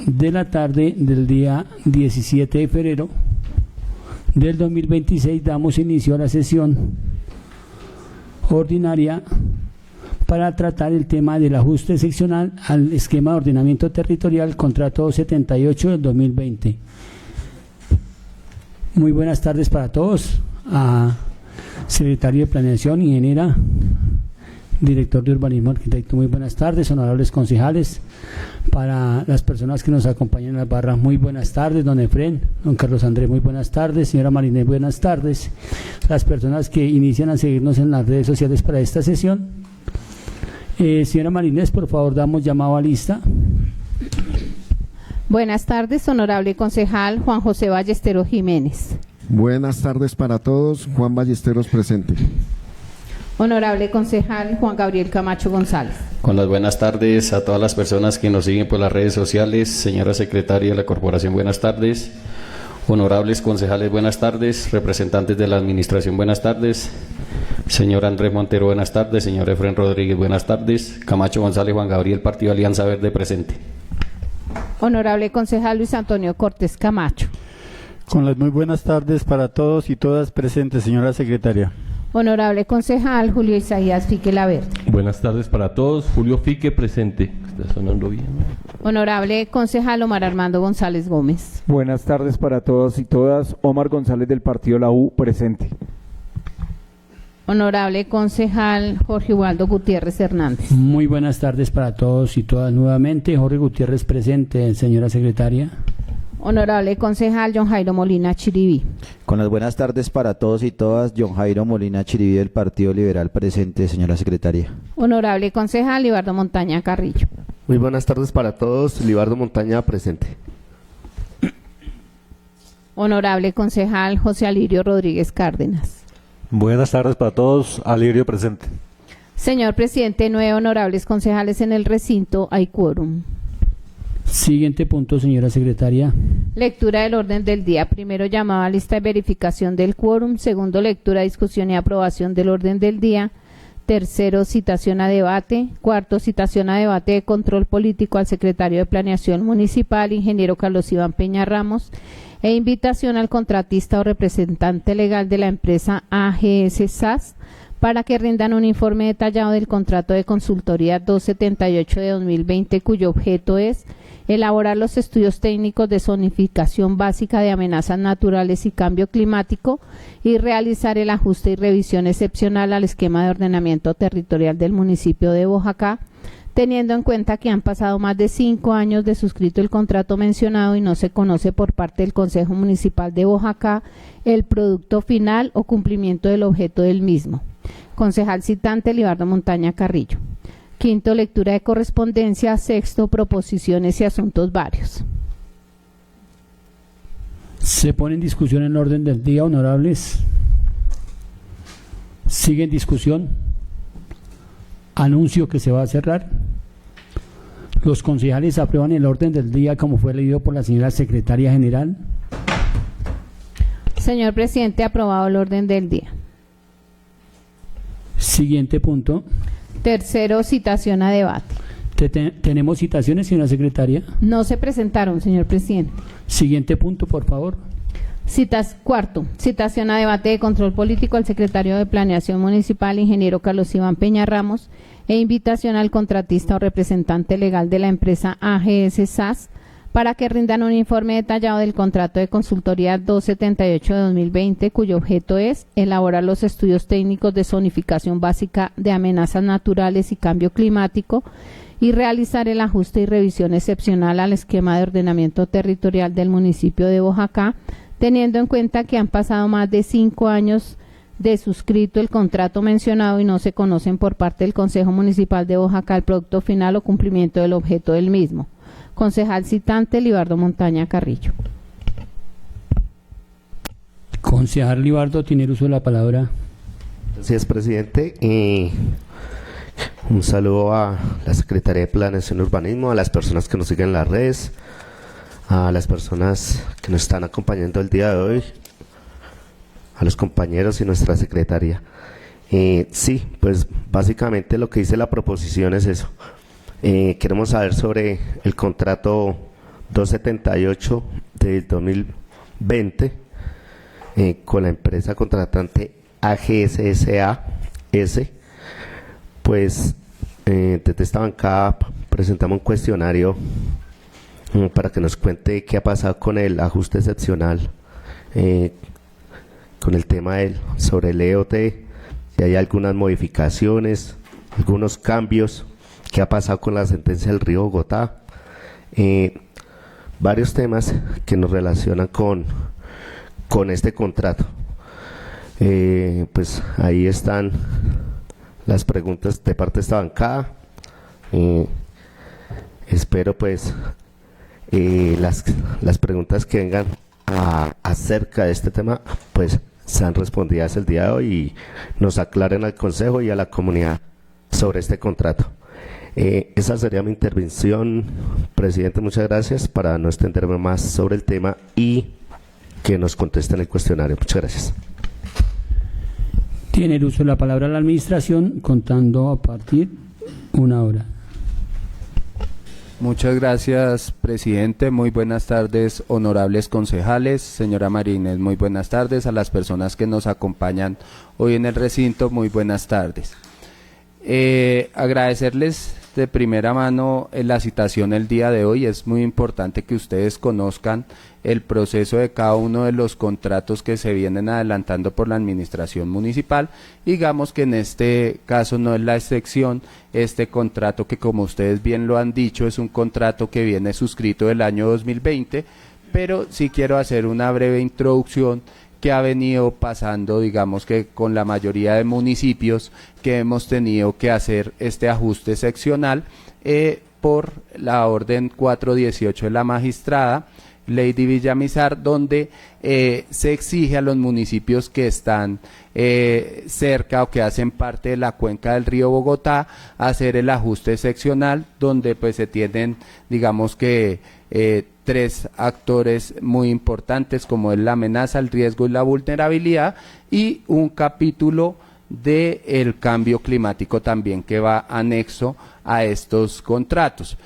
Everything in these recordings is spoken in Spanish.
de la tarde del día 17 de febrero del 2026 damos inicio a la sesión ordinaria para tratar el tema del ajuste seccional al esquema de ordenamiento territorial, contrato 278 del 2020. Muy buenas tardes para todos, a secretario de Planeación, ingeniera, director de Urbanismo, arquitecto, muy buenas tardes, honorables concejales, para las personas que nos acompañan en las barras, muy buenas tardes, don Efren, don Carlos Andrés, muy buenas tardes, señora Marinés, buenas tardes, las personas que inician a seguirnos en las redes sociales para esta sesión. Señora Marinés, por favor, damos llamado a lista. Buenas tardes, honorable concejal Juan José Ballesteros Jiménez. Buenas tardes para todos, Juan Ballesteros presente. Honorable concejal Juan Gabriel Camacho González. Con las buenas tardes a todas las personas que nos siguen por las redes sociales. Señora secretaria de la corporación, buenas tardes. Honorables concejales, buenas tardes. Representantes de la administración, buenas tardes. Señor Andrés Montero, buenas tardes. Señor Efren Rodríguez, buenas tardes. Camacho González, Juan Gabriel, Partido Alianza Verde, presente. Honorable concejal Luis Antonio Cortés Camacho. Con las muy buenas tardes para todos y todas presentes, señora secretaria. Honorable concejal Julio Isaías Fique Laverde. Buenas tardes para todos. Julio Fique presente. ¿Está sonando bien? Honorable concejal Omar Armando González Gómez. Buenas tardes para todos y todas. Omar González del Partido La U presente. Honorable concejal Jorge Ubaldo Gutiérrez Hernández. Muy buenas tardes para todos y todas nuevamente. Jorge Gutiérrez presente, señora secretaria. Honorable concejal John Jairo Molina Chiriví. Con las buenas tardes para todos y todas, John Jairo Molina Chiriví del Partido Liberal presente, señora secretaria. Honorable concejal Libardo Montaña Carrillo. Muy buenas tardes para todos, Libardo Montaña presente. Honorable concejal José Alirio Rodríguez Cárdenas. Buenas tardes para todos, Alirio presente. Señor presidente, 9 honorables concejales en el recinto, hay quórum. Siguiente punto, señora secretaria. Lectura del orden del día. Primero, llamado a lista de verificación del quórum. Segundo, lectura, discusión y aprobación del orden del día. Tercero, citación a debate. Cuarto, citación a debate de control político al secretario de Planeación Municipal, ingeniero Carlos Iván Peña Ramos, e invitación al contratista o representante legal de la empresa AGS SAS para que rindan un informe detallado del contrato de consultoría 278 de 2020, cuyo objeto es elaborar los estudios técnicos de zonificación básica de amenazas naturales y cambio climático y realizar el ajuste y revisión excepcional al esquema de ordenamiento territorial del municipio de Boyacá, teniendo en cuenta que han pasado más de 5 años de suscrito el contrato mencionado y no se conoce por parte del Consejo Municipal de Boyacá el producto final o cumplimiento del objeto del mismo. Concejal citante Libardo Montaña Carrillo. Quinto, lectura de correspondencia. Sexto, proposiciones y asuntos varios. Se pone en discusión el orden del día, honorables. Sigue en discusión. Anuncio que se va a cerrar. Los concejales aprueban el orden del día como fue leído por la señora secretaria general. Señor presidente, aprobado el orden del día. Siguiente punto. Tercero, citación a debate. ¿Tenemos citaciones, señora secretaria? No se presentaron, señor presidente. Siguiente punto, por favor. Cuarto, citación a debate de control político al secretario de Planeación Municipal, ingeniero Carlos Iván Peña Ramos, e invitación al contratista o representante legal de la empresa AGS SAS para que rindan un informe detallado del contrato de consultoría 278 de 2020, cuyo objeto es elaborar los estudios técnicos de zonificación básica de amenazas naturales y cambio climático y realizar el ajuste y revisión excepcional al esquema de ordenamiento territorial del municipio de Boyacá, teniendo en cuenta que han pasado más de 5 años de suscrito el contrato mencionado y no se conocen por parte del Consejo Municipal de Boyacá el producto final o cumplimiento del objeto del mismo. Concejal citante Libardo Montaña Carrillo. Concejal Libardo, tiene el uso de la palabra. Gracias, presidente. Un saludo a la Secretaría de Planeación y Urbanismo, a las personas que nos siguen en las redes, a las personas que nos están acompañando el día de hoy, a los compañeros y nuestra secretaria. Sí, pues básicamente lo que dice la proposición es eso. Queremos saber sobre el contrato 278 del 2020 con la empresa contratante AGSSA-S. Pues desde esta bancada presentamos un cuestionario para que nos cuente qué ha pasado con el ajuste excepcional, con el tema sobre el EOT, si hay algunas modificaciones, algunos cambios, qué ha pasado con la sentencia del Río Bogotá, varios temas que nos relacionan con este contrato. Pues ahí están las preguntas de parte de esta bancada. Espero pues las preguntas que vengan acerca de este tema pues sean respondidas el día de hoy y nos aclaren al Consejo y a la comunidad sobre este contrato. Esa sería mi intervención, presidente. Muchas gracias, para no extenderme más sobre el tema y que nos contesten el cuestionario. Muchas gracias. Tiene el uso de la palabra la administración, contando a partir de 1 hora. Muchas gracias, presidente. Muy buenas tardes, honorables concejales. Señora Marínez, muy buenas tardes. A las personas que nos acompañan hoy en el recinto, muy buenas tardes. Agradecerles de primera mano la citación el día de hoy. Es muy importante que ustedes conozcan el proceso de cada uno de los contratos que se vienen adelantando por la administración municipal. Digamos que en este caso no es la excepción. Este contrato, que como ustedes bien lo han dicho, es un contrato que viene suscrito del año 2020, pero sí quiero hacer una breve introducción que ha venido pasando, digamos que con la mayoría de municipios que hemos tenido que hacer este ajuste seccional por la orden 418 de la magistrada Lady Villamizar, donde se exige a los municipios que están cerca o que hacen parte de la cuenca del río Bogotá hacer el ajuste seccional, donde pues se tienen, digamos que tres actores muy importantes, como es la amenaza, el riesgo y la vulnerabilidad, y un capítulo del cambio climático también que va anexo a estos contratos.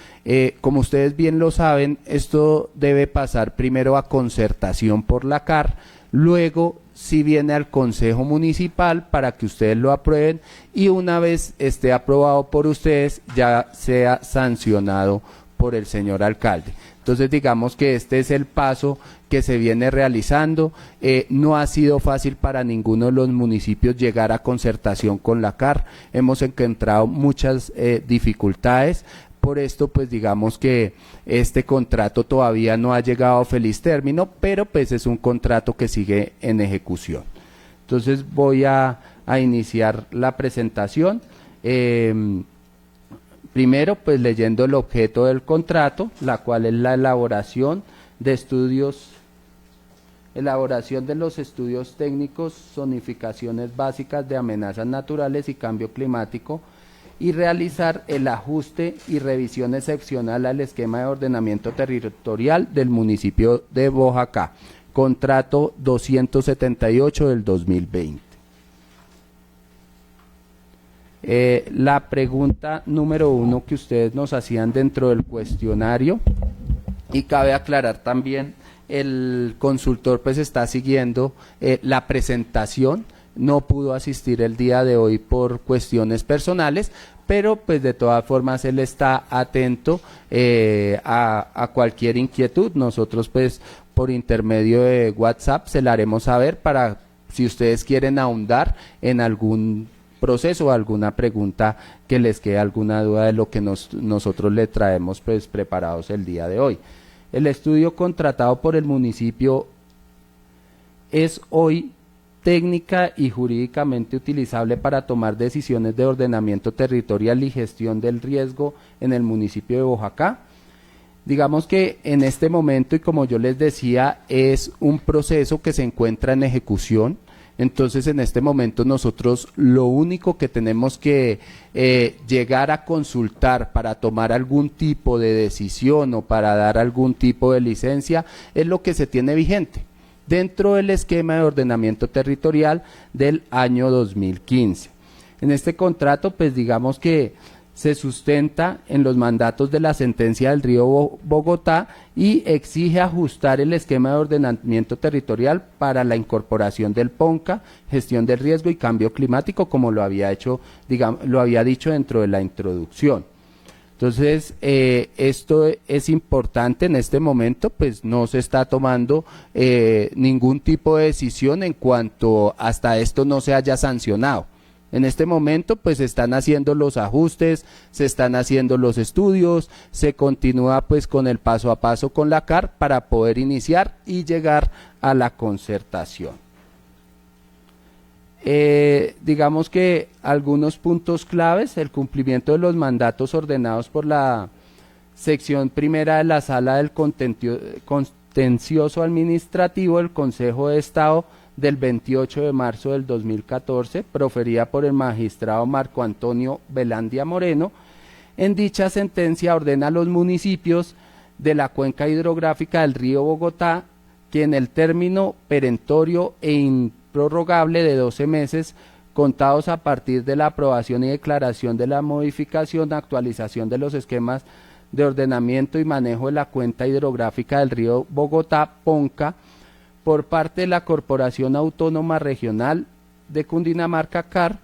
Como ustedes bien lo saben, esto debe pasar primero a concertación por la CAR, luego si viene al Consejo Municipal para que ustedes lo aprueben, y una vez esté aprobado por ustedes ya sea sancionado por el señor alcalde. Entonces digamos que este es el paso que se viene realizando. No ha sido fácil para ninguno de los municipios llegar a concertación con la CAR. Hemos encontrado muchas dificultades. Por esto pues digamos que este contrato todavía no ha llegado a feliz término, pero pues es un contrato que sigue en ejecución. Entonces voy a iniciar la presentación. Primero, pues leyendo el objeto del contrato, la cual es la elaboración de los estudios técnicos, zonificaciones básicas de amenazas naturales y cambio climático, y realizar el ajuste y revisión excepcional al esquema de ordenamiento territorial del municipio de Boyacá, contrato 278 del 2020. La pregunta número 1 que ustedes nos hacían dentro del cuestionario, y cabe aclarar también, el consultor pues está siguiendo la presentación, no pudo asistir el día de hoy por cuestiones personales, pero pues de todas formas él está atento a cualquier inquietud. Nosotros pues por intermedio de WhatsApp se la haremos saber para si ustedes quieren ahondar en algún proceso o alguna pregunta que les quede, alguna duda de lo que nosotros le traemos pues preparados el día de hoy. El estudio contratado por el municipio es hoy técnica y jurídicamente utilizable para tomar decisiones de ordenamiento territorial y gestión del riesgo en el municipio de Boyacá. Digamos que en este momento, y como yo les decía, es un proceso que se encuentra en ejecución. Entonces en este momento nosotros lo único que tenemos que llegar a consultar para tomar algún tipo de decisión o para dar algún tipo de licencia es lo que se tiene vigente dentro del esquema de ordenamiento territorial del año 2015. En este contrato pues digamos que se sustenta en los mandatos de la sentencia del Río Bogotá y exige ajustar el esquema de ordenamiento territorial para la incorporación del PONCA, gestión del riesgo y cambio climático, como lo había dicho dentro de la introducción. Entonces, esto es importante en este momento, pues no se está tomando ningún tipo de decisión en cuanto hasta esto no se haya sancionado. En este momento pues se están haciendo los ajustes, se están haciendo los estudios, se continúa pues con el paso a paso con la CAR para poder iniciar y llegar a la concertación. Digamos que algunos puntos claves: el cumplimiento de los mandatos ordenados por la sección primera de la Sala del Contencioso Administrativo del Consejo de Estado del 28 de marzo del 2014, proferida por el magistrado Marco Antonio Velandia Moreno. En dicha sentencia ordena a los municipios de la cuenca hidrográfica del río Bogotá que en el término perentorio e improrrogable de 12 meses, contados a partir de la aprobación y declaración de la modificación, actualización de los esquemas de ordenamiento y manejo de la cuenca hidrográfica del río Bogotá, PONCA, por parte de la Corporación Autónoma Regional de Cundinamarca, CAR,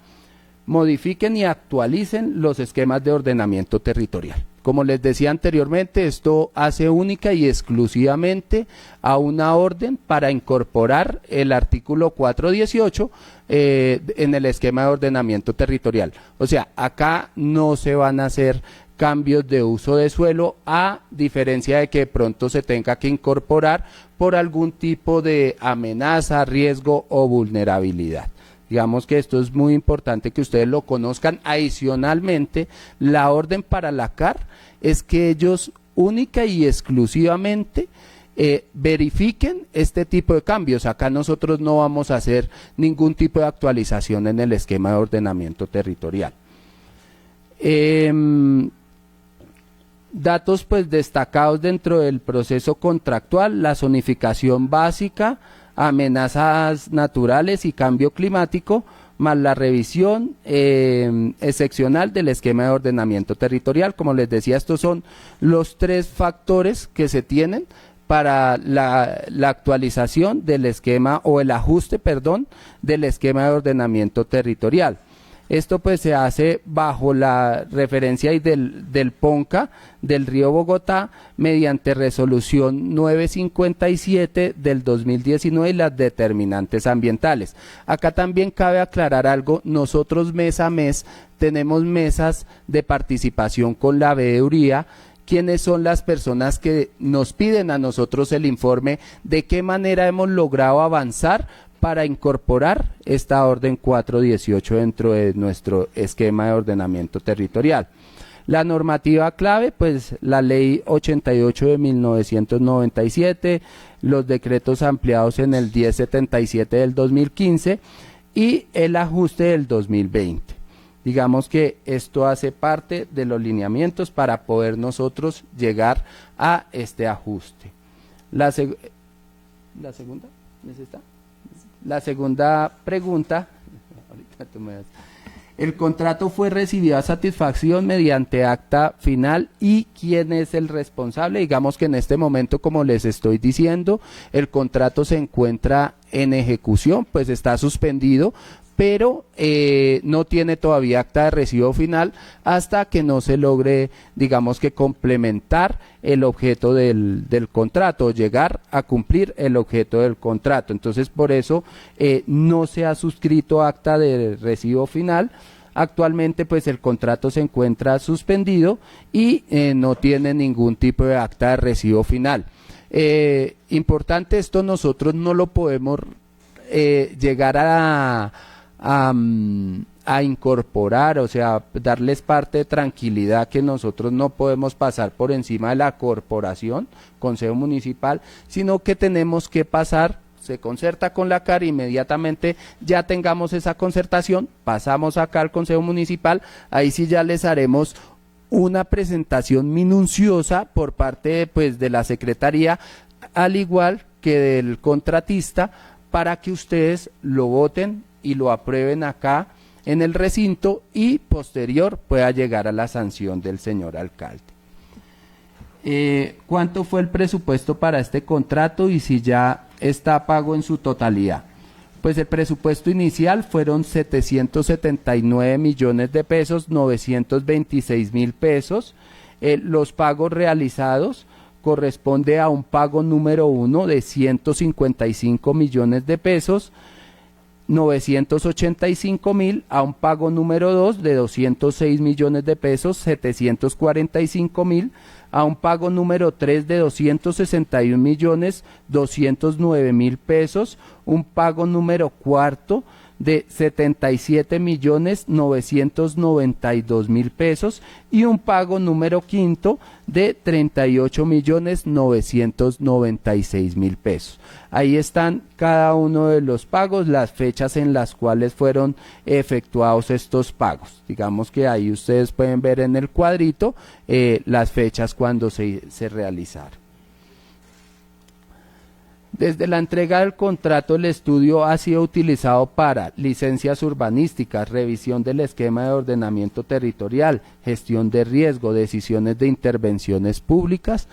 modifiquen y actualicen los esquemas de ordenamiento territorial. Como les decía anteriormente, esto hace única y exclusivamente a una orden para incorporar el artículo 418 en el esquema de ordenamiento territorial. O sea, acá no se van a hacer cambios de uso de suelo, a diferencia de que de pronto se tenga que incorporar por algún tipo de amenaza, riesgo o vulnerabilidad. Digamos que esto es muy importante que ustedes lo conozcan. Adicionalmente, la orden para la CAR es que ellos única y exclusivamente verifiquen este tipo de cambios. Acá nosotros no vamos a hacer ningún tipo de actualización en el esquema de ordenamiento territorial. Datos pues destacados dentro del proceso contractual: la zonificación básica, amenazas naturales y cambio climático, más la revisión excepcional del esquema de ordenamiento territorial. Como les decía, estos son los tres factores que se tienen para la actualización del esquema o el ajuste, perdón, del esquema de ordenamiento territorial. Esto pues se hace bajo la referencia del PONCA del río Bogotá mediante resolución 957 del 2019 y las determinantes ambientales. Acá también cabe aclarar algo: nosotros mes a mes tenemos mesas de participación con la veeduría. ¿Quiénes son las personas que nos piden a nosotros el informe de qué manera hemos logrado avanzar para incorporar esta orden 418 dentro de nuestro esquema de ordenamiento territorial? La normativa clave, pues la ley 88 de 1997, los decretos ampliados en el 1077 del 2015 y el ajuste del 2020. Digamos que esto hace parte de los lineamientos para poder nosotros llegar a este ajuste. La segunda, ¿es esta? La segunda pregunta: el contrato fue recibido a satisfacción mediante acta final, ¿y quién es el responsable? Digamos que en este momento, como les estoy diciendo, el contrato se encuentra en ejecución, pues está suspendido, pero no tiene todavía acta de recibo final hasta que no se logre, digamos que complementar el objeto del contrato, llegar a cumplir el objeto del contrato. Entonces, por eso no se ha suscrito acta de recibo final. Actualmente pues el contrato se encuentra suspendido y no tiene ningún tipo de acta de recibo final. Importante, esto nosotros no lo podemos llegar a incorporar, o sea, darles parte de tranquilidad que nosotros no podemos pasar por encima de la corporación, Consejo Municipal, sino que tenemos que pasar, se concerta con la CAR, inmediatamente ya tengamos esa concertación, pasamos acá al Consejo Municipal, ahí sí ya les haremos una presentación minuciosa por parte pues de la Secretaría, al igual que del contratista, para que ustedes lo voten y lo aprueben acá en el recinto y posterior pueda llegar a la sanción del señor alcalde. ¿Cuánto fue el presupuesto para este contrato y si ya está pago en su totalidad? Pues el presupuesto inicial fueron 779 millones de pesos, 926 mil pesos. Los pagos realizados corresponde a un pago número 1 de 155 millones de pesos, 985 mil, a un pago número 2 de 206 millones de pesos, 745 mil, a un pago número 3 de 261 millones 209 mil pesos, un pago número 4 de 77 millones 992 mil pesos y un pago número 5 de 38 millones 996 mil pesos. Ahí están cada uno de los pagos, las fechas en las cuales fueron efectuados estos pagos. Digamos que ahí ustedes pueden ver en el cuadrito las fechas cuando se realizaron. Desde la entrega del contrato, el estudio ha sido utilizado para licencias urbanísticas, revisión del esquema de ordenamiento territorial, gestión de riesgo, decisiones de intervenciones públicas.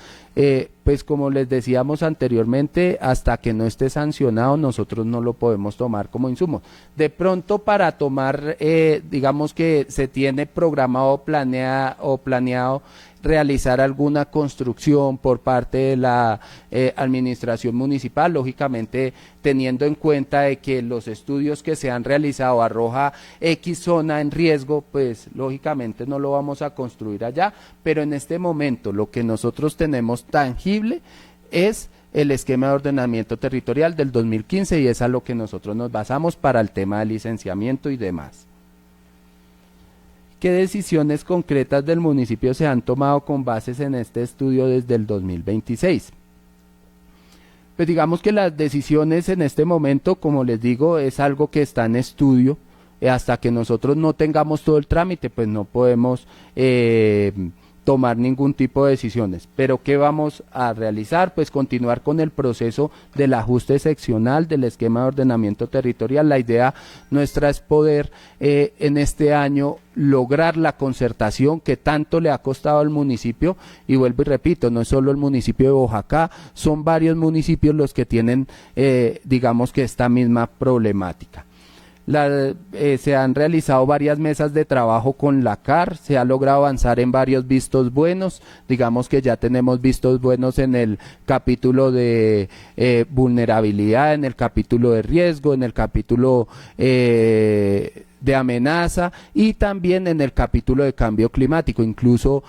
Pues como les decíamos anteriormente, hasta que no esté sancionado, nosotros no lo podemos tomar como insumo. De pronto, para tomar, digamos que se tiene programado o planeado realizar alguna construcción por parte de la administración municipal, lógicamente teniendo en cuenta de que los estudios que se han realizado arroja X zona en riesgo, pues lógicamente no lo vamos a construir allá, pero en este momento lo que nosotros tenemos tangible es el esquema de ordenamiento territorial del 2015 y es a lo que nosotros nos basamos para el tema de licenciamiento y demás. ¿Qué decisiones concretas del municipio se han tomado con bases en este estudio desde el 2026? Pues digamos que las decisiones en este momento, como les digo, es algo que está en estudio. Hasta que nosotros no tengamos todo el trámite, pues no podemos tomar ningún tipo de decisiones. Pero ¿qué vamos a realizar? Pues continuar con el proceso del ajuste seccional del esquema de ordenamiento territorial. La idea nuestra es poder en este año lograr la concertación que tanto le ha costado al municipio, y vuelvo y repito, no es solo el municipio de Boyacá, son varios municipios los que tienen digamos que esta misma problemática. Se han realizado varias mesas de trabajo con la CAR, se ha logrado avanzar en varios vistos buenos, digamos que ya tenemos vistos buenos en el capítulo de vulnerabilidad, en el capítulo de riesgo, en el capítulo de amenaza y también en el capítulo de cambio climático. Incluso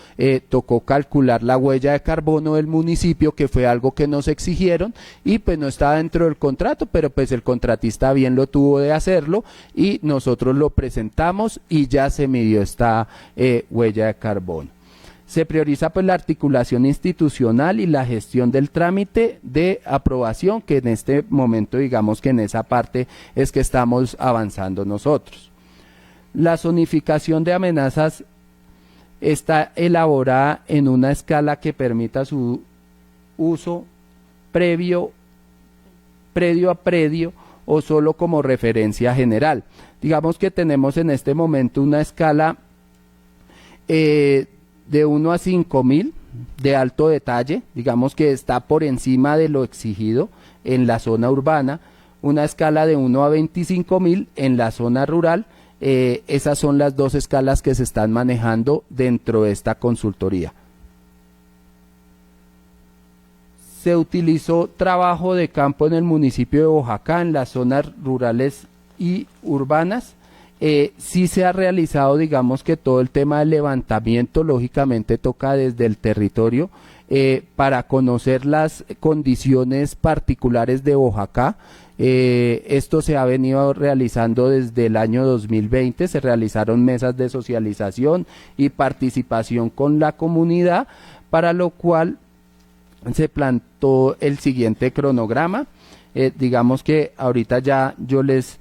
tocó calcular la huella de carbono del municipio, que fue algo que nos exigieron y pues no estaba dentro del contrato, pero pues el contratista bien lo tuvo de hacerlo y nosotros lo presentamos y ya se midió esta huella de carbono. Se prioriza pues la articulación institucional y la gestión del trámite de aprobación, que en este momento digamos que en esa parte es que estamos avanzando nosotros. La zonificación de amenazas está elaborada en una escala que permita su uso previo a predio o solo como referencia general. Digamos que tenemos en este momento una escala de 1 a 5.000 de alto detalle, digamos que está por encima de lo exigido en la zona urbana, una escala de 1 a 25.000 en la zona rural. Esas son las dos escalas que se están manejando dentro de esta consultoría. Se utilizó trabajo de campo en el municipio de Boyacá, en las zonas rurales y urbanas. Sí se ha realizado, digamos que todo el tema del levantamiento, lógicamente toca desde el territorio para conocer las condiciones particulares de Boyacá. Esto se ha venido realizando desde el año 2020, se realizaron mesas de socialización y participación con la comunidad, para lo cual se plantó el siguiente cronograma. Digamos que ahorita ya yo les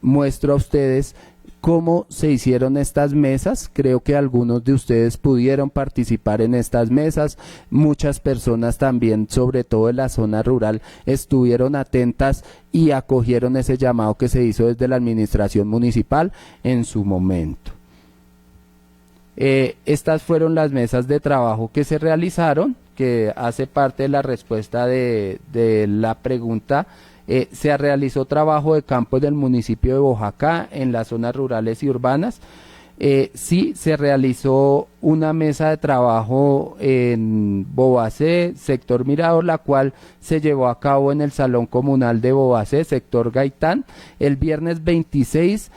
muestro a ustedes cómo se hicieron estas mesas. Creo que algunos de ustedes pudieron participar en estas mesas, muchas personas también, sobre todo en la zona rural, estuvieron atentas y acogieron ese llamado que se hizo desde la administración municipal en su momento. Estas fueron las mesas de trabajo que se realizaron, que hace parte de la respuesta de la pregunta. Se realizó trabajo de campo en el municipio de Boyacá, en las zonas rurales y urbanas. Sí, se realizó una mesa de trabajo en Bobacé, sector Mirador, la cual se llevó a cabo en el Salón Comunal de Bobacé, sector Gaitán, el viernes 26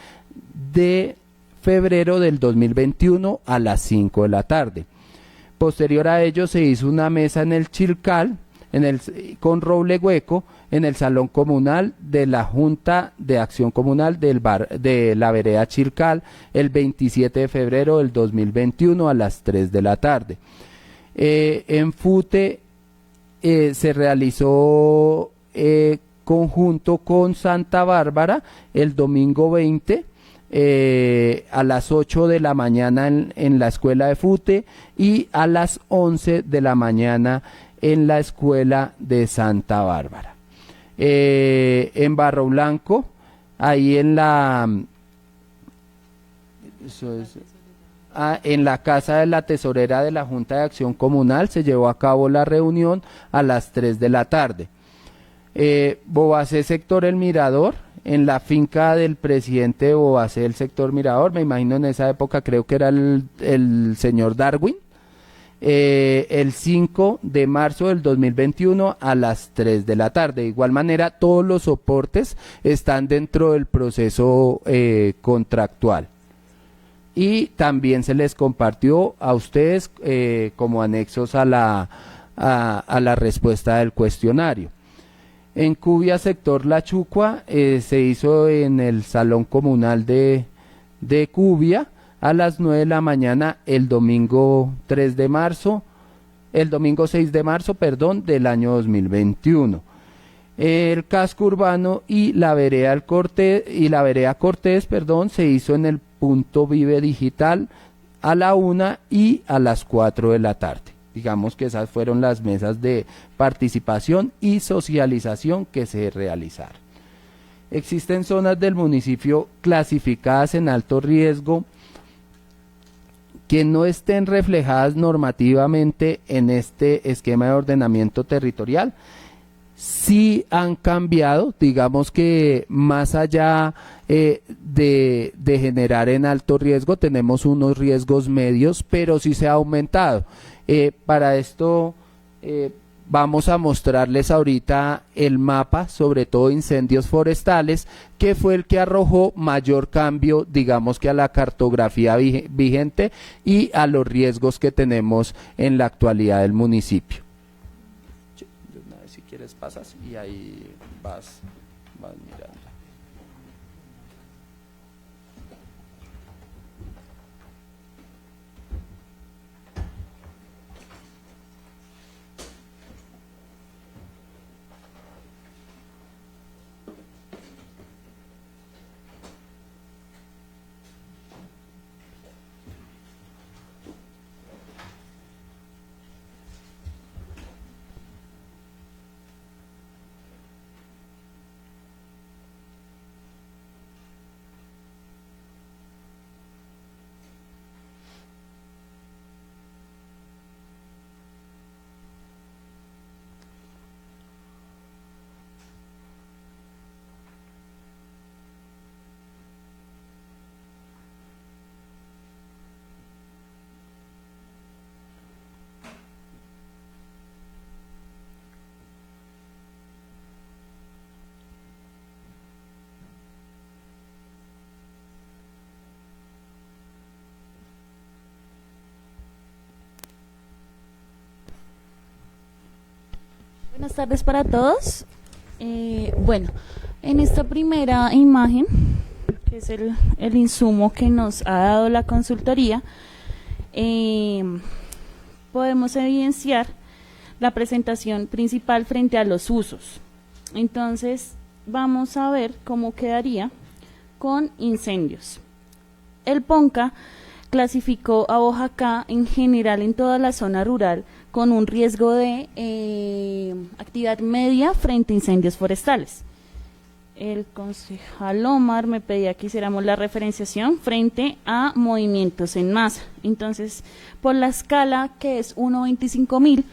de febrero del 2021 a las 5 de la tarde. Posterior a ello se hizo una mesa en el Chilcal, con roble hueco, en el Salón Comunal de la Junta de Acción Comunal de la Vereda Chilcal, el 27 de febrero del 2021 a las 3 de la tarde. En Fute se realizó conjunto con Santa Bárbara el domingo 20 a las 8 de la mañana en la escuela de Fute y a las 11 de la mañana en la escuela de Santa Bárbara. En Barro Blanco, ahí en la casa de la tesorera de la Junta de Acción Comunal se llevó a cabo la reunión a las 3 de la tarde. Bobacé, sector El Mirador, en la finca del presidente de Bobacé, el sector Mirador, me imagino en esa época creo que era el señor Darwin, el 5 de marzo del 2021 a las 3 de la tarde. De igual manera, todos los soportes están dentro del proceso contractual. Y también se les compartió a ustedes como anexos a la respuesta del cuestionario. En Cubia, sector La Chucua, se hizo en el Salón Comunal de Cubia, a las 9 de la mañana el domingo 6 de marzo, del año 2021. El casco urbano y la vereda Cortés, se hizo en el punto Vive Digital a la 1 y a las 4 de la tarde. Digamos que esas fueron las mesas de participación y socialización que se realizaron. Existen zonas del municipio clasificadas en alto riesgo que no estén reflejadas normativamente en este esquema de ordenamiento territorial. Sí han cambiado, digamos que más allá de generar en alto riesgo, tenemos unos riesgos medios, pero sí se ha aumentado. Para esto vamos a mostrarles ahorita el mapa, sobre todo incendios forestales, que fue el que arrojó mayor cambio, digamos que a la cartografía vigente y a los riesgos que tenemos en la actualidad del municipio. Una vez si quieres pasas y ahí vas mirando. Buenas tardes para todos. Bueno, en esta primera imagen, que es el insumo que nos ha dado la consultoría, podemos evidenciar la presentación principal frente a los usos. Entonces, vamos a ver cómo quedaría con incendios. el PONCA clasificó a Boyacá en general en toda la zona rural con un riesgo de actividad media frente a incendios forestales. El concejal Omar me pedía que hiciéramos la referenciación frente a movimientos en masa. Entonces, por la escala que es 1/25.000,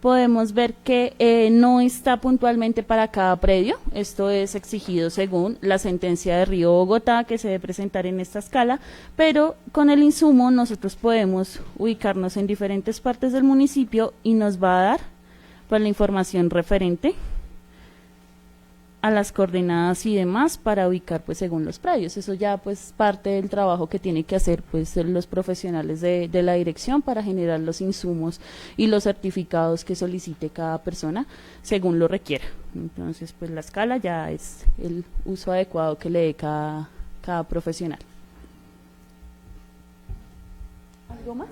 podemos ver que no está puntualmente para cada predio. Esto es exigido según la sentencia de Río Bogotá que se debe presentar en esta escala, pero con el insumo nosotros podemos ubicarnos en diferentes partes del municipio y nos va a dar pues la información referente a las coordenadas y demás para ubicar pues según los predios. Eso ya pues parte del trabajo que tiene que hacer pues los profesionales de la dirección para generar los insumos y los certificados que solicite cada persona según lo requiera. Entonces pues la escala ya es el uso adecuado que le dé cada profesional. ¿Algo más?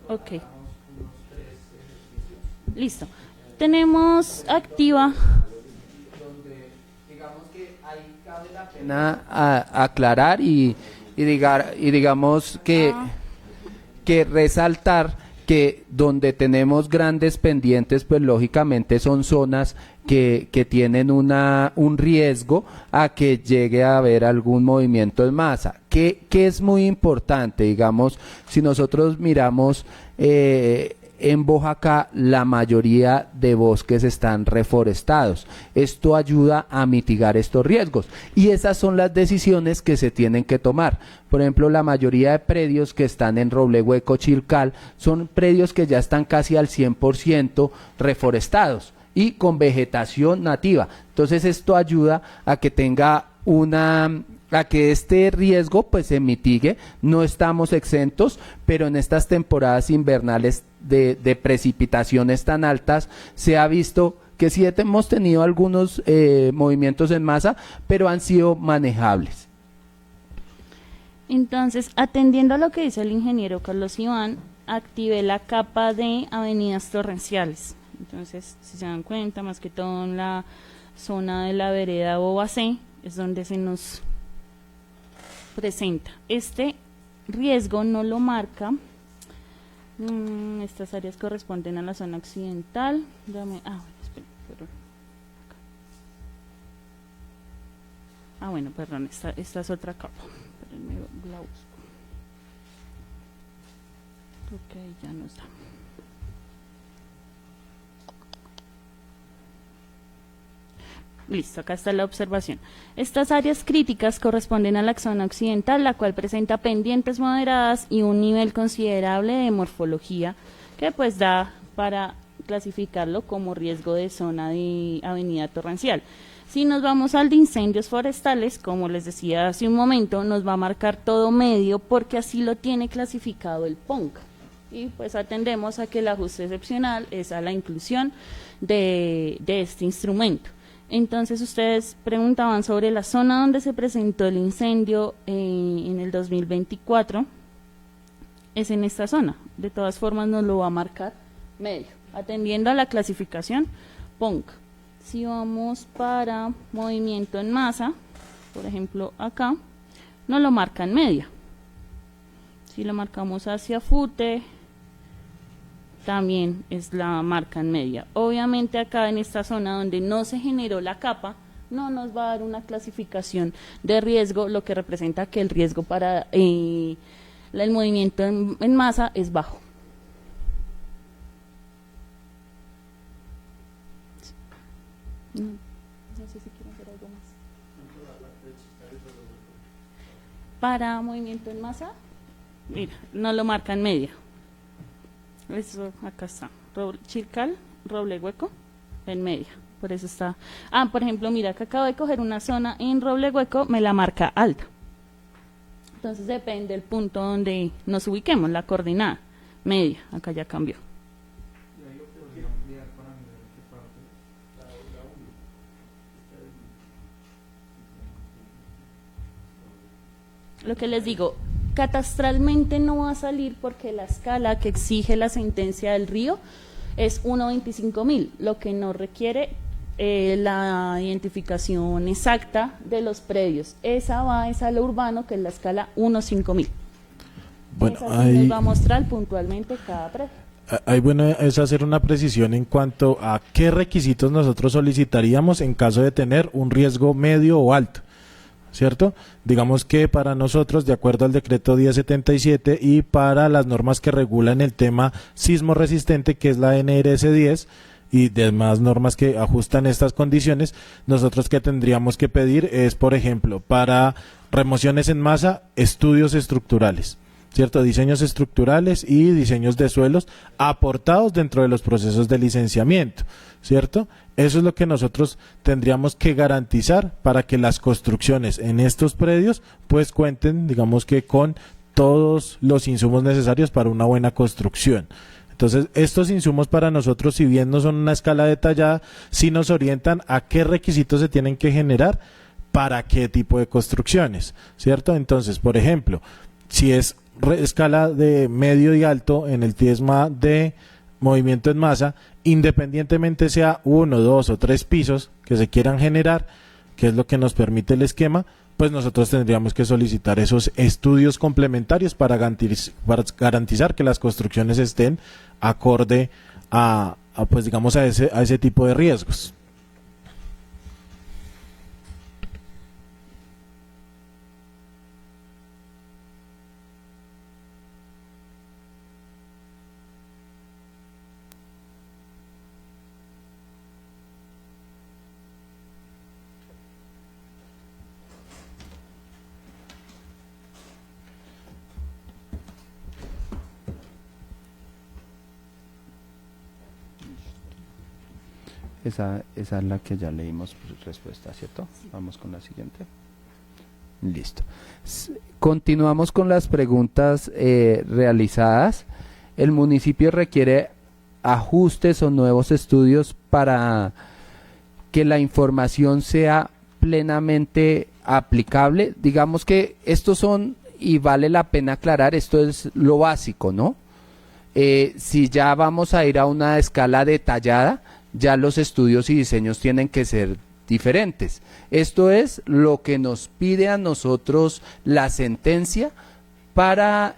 Ok. Listo. Tenemos activa. Digamos que ahí cabe la pena aclarar y digamos que resaltar que donde tenemos grandes pendientes, pues lógicamente son zonas que tienen un riesgo a que llegue a haber algún movimiento en masa, que es muy importante. Digamos, si nosotros miramos en Boyacá, la mayoría de bosques están reforestados. Esto ayuda a mitigar estos riesgos y esas son las decisiones que se tienen que tomar. Por ejemplo, la mayoría de predios que están en Roblehueco, Chilcal, son predios que ya están casi al 100% reforestados y con vegetación nativa. Entonces esto ayuda a que tenga a que este riesgo pues se mitigue. No estamos exentos, pero en estas temporadas invernales de precipitaciones tan altas se ha visto que sí hemos tenido algunos movimientos en masa, pero han sido manejables. Entonces, atendiendo a lo que dice el ingeniero Carlos Iván, activé la capa de avenidas torrenciales. Entonces, si se dan cuenta, más que todo en la zona de la vereda Bobacé, es donde se nos presenta. Este riesgo no lo marca. Estas áreas corresponden a la zona occidental. Perdón, esta es otra capa. Espérenme, la busco. Ok, ya no está. Listo, acá está la observación. Estas áreas críticas corresponden a la zona occidental, la cual presenta pendientes moderadas y un nivel considerable de morfología que pues da para clasificarlo como riesgo de zona de avenida torrencial. Si nos vamos al de incendios forestales, como les decía hace un momento, nos va a marcar todo medio porque así lo tiene clasificado el PONCA. Y pues atendemos a que el ajuste excepcional es a la inclusión de este instrumento. Entonces ustedes preguntaban sobre la zona donde se presentó el incendio en el 2024, es en esta zona. De todas formas nos lo va a marcar medio, atendiendo a la clasificación PONCA. Si vamos para movimiento en masa, por ejemplo acá, nos lo marca en media. Si lo marcamos hacia FUTE, también es la marca en media. Obviamente acá en esta zona donde no se generó la capa, no nos va a dar una clasificación de riesgo, lo que representa que el riesgo para el movimiento en masa es bajo. No sé si quieren hacer algo más. Para movimiento en masa, mira, no lo marca en media. Eso acá está, Chilcal, Roblehueco, en media, por eso está. Por ejemplo, mira que acabo de coger una zona en Roblehueco, me la marca alta. Entonces depende del punto donde nos ubiquemos, la coordenada, media, acá ya cambió. Lo que les digo, Catastralmente no va a salir porque la escala que exige la sentencia del Río es 1.25.000, lo que no requiere la identificación exacta de los predios. Esa es a lo urbano, que es la escala 1.5.000. Bueno, esa sí nos va a mostrar puntualmente cada predio. Ahí bueno es hacer una precisión en cuanto a qué requisitos nosotros solicitaríamos en caso de tener un riesgo medio o alto, ¿cierto? Digamos que para nosotros, de acuerdo al decreto 1077 y para las normas que regulan el tema sismo resistente, que es la NRS 10, y demás normas que ajustan estas condiciones, nosotros que tendríamos que pedir es, por ejemplo, para remociones en masa, estudios estructurales, ¿cierto? Diseños estructurales y diseños de suelos aportados dentro de los procesos de licenciamiento, ¿cierto? Eso es lo que nosotros tendríamos que garantizar para que las construcciones en estos predios pues cuenten, digamos que con todos los insumos necesarios para una buena construcción. Entonces, estos insumos para nosotros, si bien no son una escala detallada, sí nos orientan a qué requisitos se tienen que generar para qué tipo de construcciones, ¿cierto? Entonces, por ejemplo, si es escala de medio y alto en el tema de movimiento en masa, independientemente sea 1, 2 o 3 pisos que se quieran generar, que es lo que nos permite el esquema, pues nosotros tendríamos que solicitar esos estudios complementarios para garantizar que las construcciones estén acorde pues digamos a ese tipo de riesgos. Esa es la que ya leímos respuesta, ¿cierto? Sí. Vamos con la siguiente. Listo. Continuamos con las preguntas realizadas. El municipio requiere ajustes o nuevos estudios para que la información sea plenamente aplicable. Digamos que estos son, y vale la pena aclarar, esto es lo básico, ¿no? Si ya vamos a ir a una escala detallada, ya los estudios y diseños tienen que ser diferentes. Esto es lo que nos pide a nosotros la sentencia para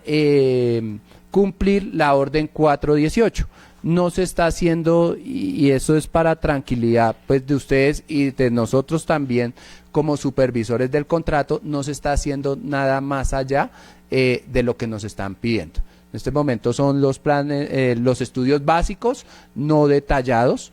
cumplir la orden 418. No se está haciendo, y eso es para tranquilidad pues de ustedes y de nosotros también como supervisores del contrato, no se está haciendo nada más allá de lo que nos están pidiendo. En este momento son los planes, los estudios básicos, no detallados.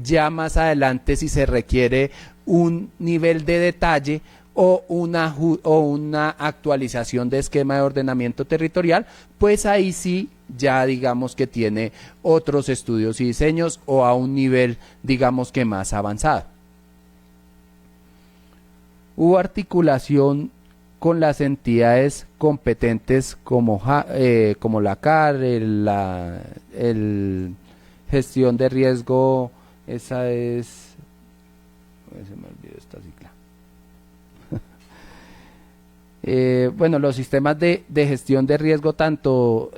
Ya más adelante, si se requiere un nivel de detalle o una actualización de esquema de ordenamiento territorial, pues ahí sí ya digamos que tiene otros estudios y diseños o a un nivel digamos que más avanzado. Hubo articulación con las entidades competentes como la CAR, el gestión de riesgo, esa es, se me olvidó esta sigla. Bueno, los sistemas de gestión de riesgo, tanto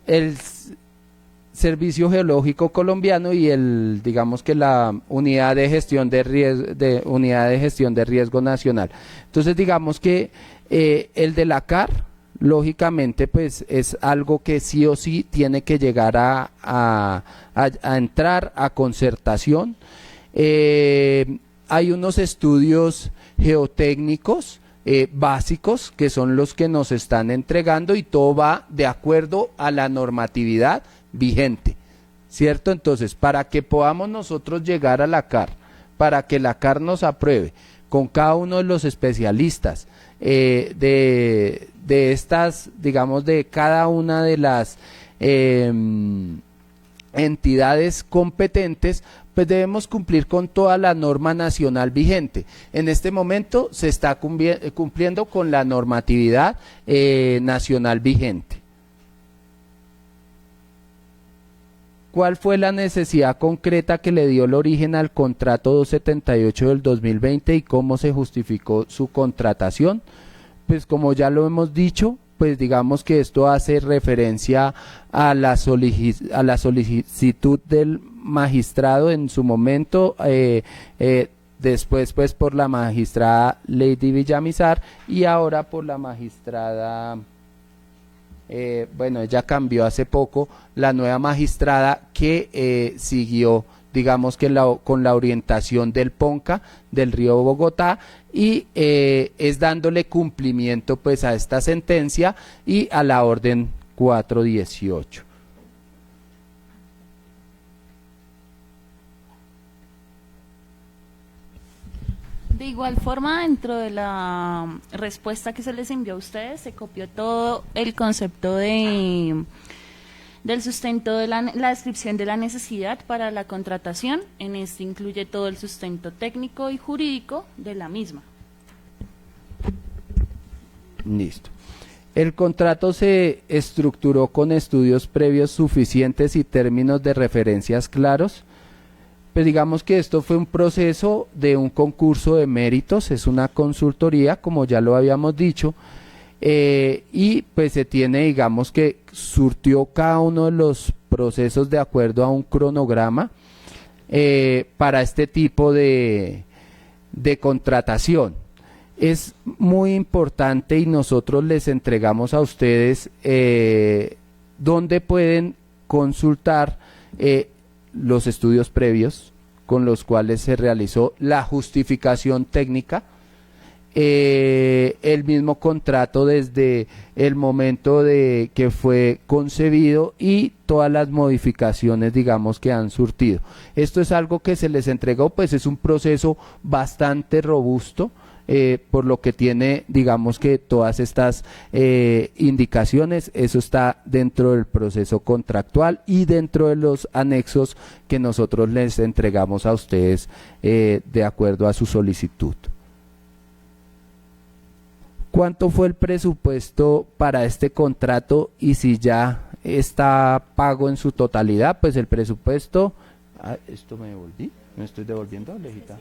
el Servicio Geológico Colombiano y digamos que la unidad de gestión de riesgo nacional. Entonces digamos que el de la CAR, lógicamente pues es algo que sí o sí tiene que llegar a entrar a concertación. Hay unos estudios geotécnicos básicos que son los que nos están entregando y todo va de acuerdo a la normatividad vigente, ¿cierto? Entonces, para que podamos nosotros llegar a la CAR, para que la CAR nos apruebe con cada uno de los especialistas de estas, digamos, de cada una de las entidades competentes, pues debemos cumplir con toda la norma nacional vigente. En este momento se está cumpliendo con la normatividad nacional vigente. ¿Cuál fue la necesidad concreta que le dio el origen al contrato 278 del 2020 y cómo se justificó su contratación? Pues como ya lo hemos dicho, pues digamos que esto hace referencia a la solicitud del magistrado en su momento, después pues por la magistrada Lady Villamizar y ahora por la magistrada... bueno, ella cambió hace poco, la nueva magistrada que siguió, digamos que con la orientación del PONCA, del Río Bogotá, y es dándole cumplimiento pues a esta sentencia y a la orden 418. De igual forma, dentro de la respuesta que se les envió a ustedes, se copió todo el concepto del sustento de la descripción de la necesidad para la contratación. En este incluye todo el sustento técnico y jurídico de la misma. Listo. El contrato se estructuró con estudios previos suficientes y términos de referencias claros. Pues digamos que esto fue un proceso de un concurso de méritos, es una consultoría, como ya lo habíamos dicho, y pues se tiene, digamos que surtió cada uno de los procesos de acuerdo a un cronograma para este tipo de contratación. Es muy importante y nosotros les entregamos a ustedes donde pueden consultar los estudios previos con los cuales se realizó la justificación técnica, el mismo contrato desde el momento de que fue concebido y todas las modificaciones, digamos, que han surtido. Esto es algo que se les entregó, pues es un proceso bastante robusto, por lo que tiene, digamos, que todas estas indicaciones. Eso está dentro del proceso contractual y dentro de los anexos que nosotros les entregamos a ustedes de acuerdo a su solicitud. ¿Cuánto fue el presupuesto para este contrato y si ya está pago en su totalidad? Pues el presupuesto, esto me devolví, me estoy devolviendo, Alejita.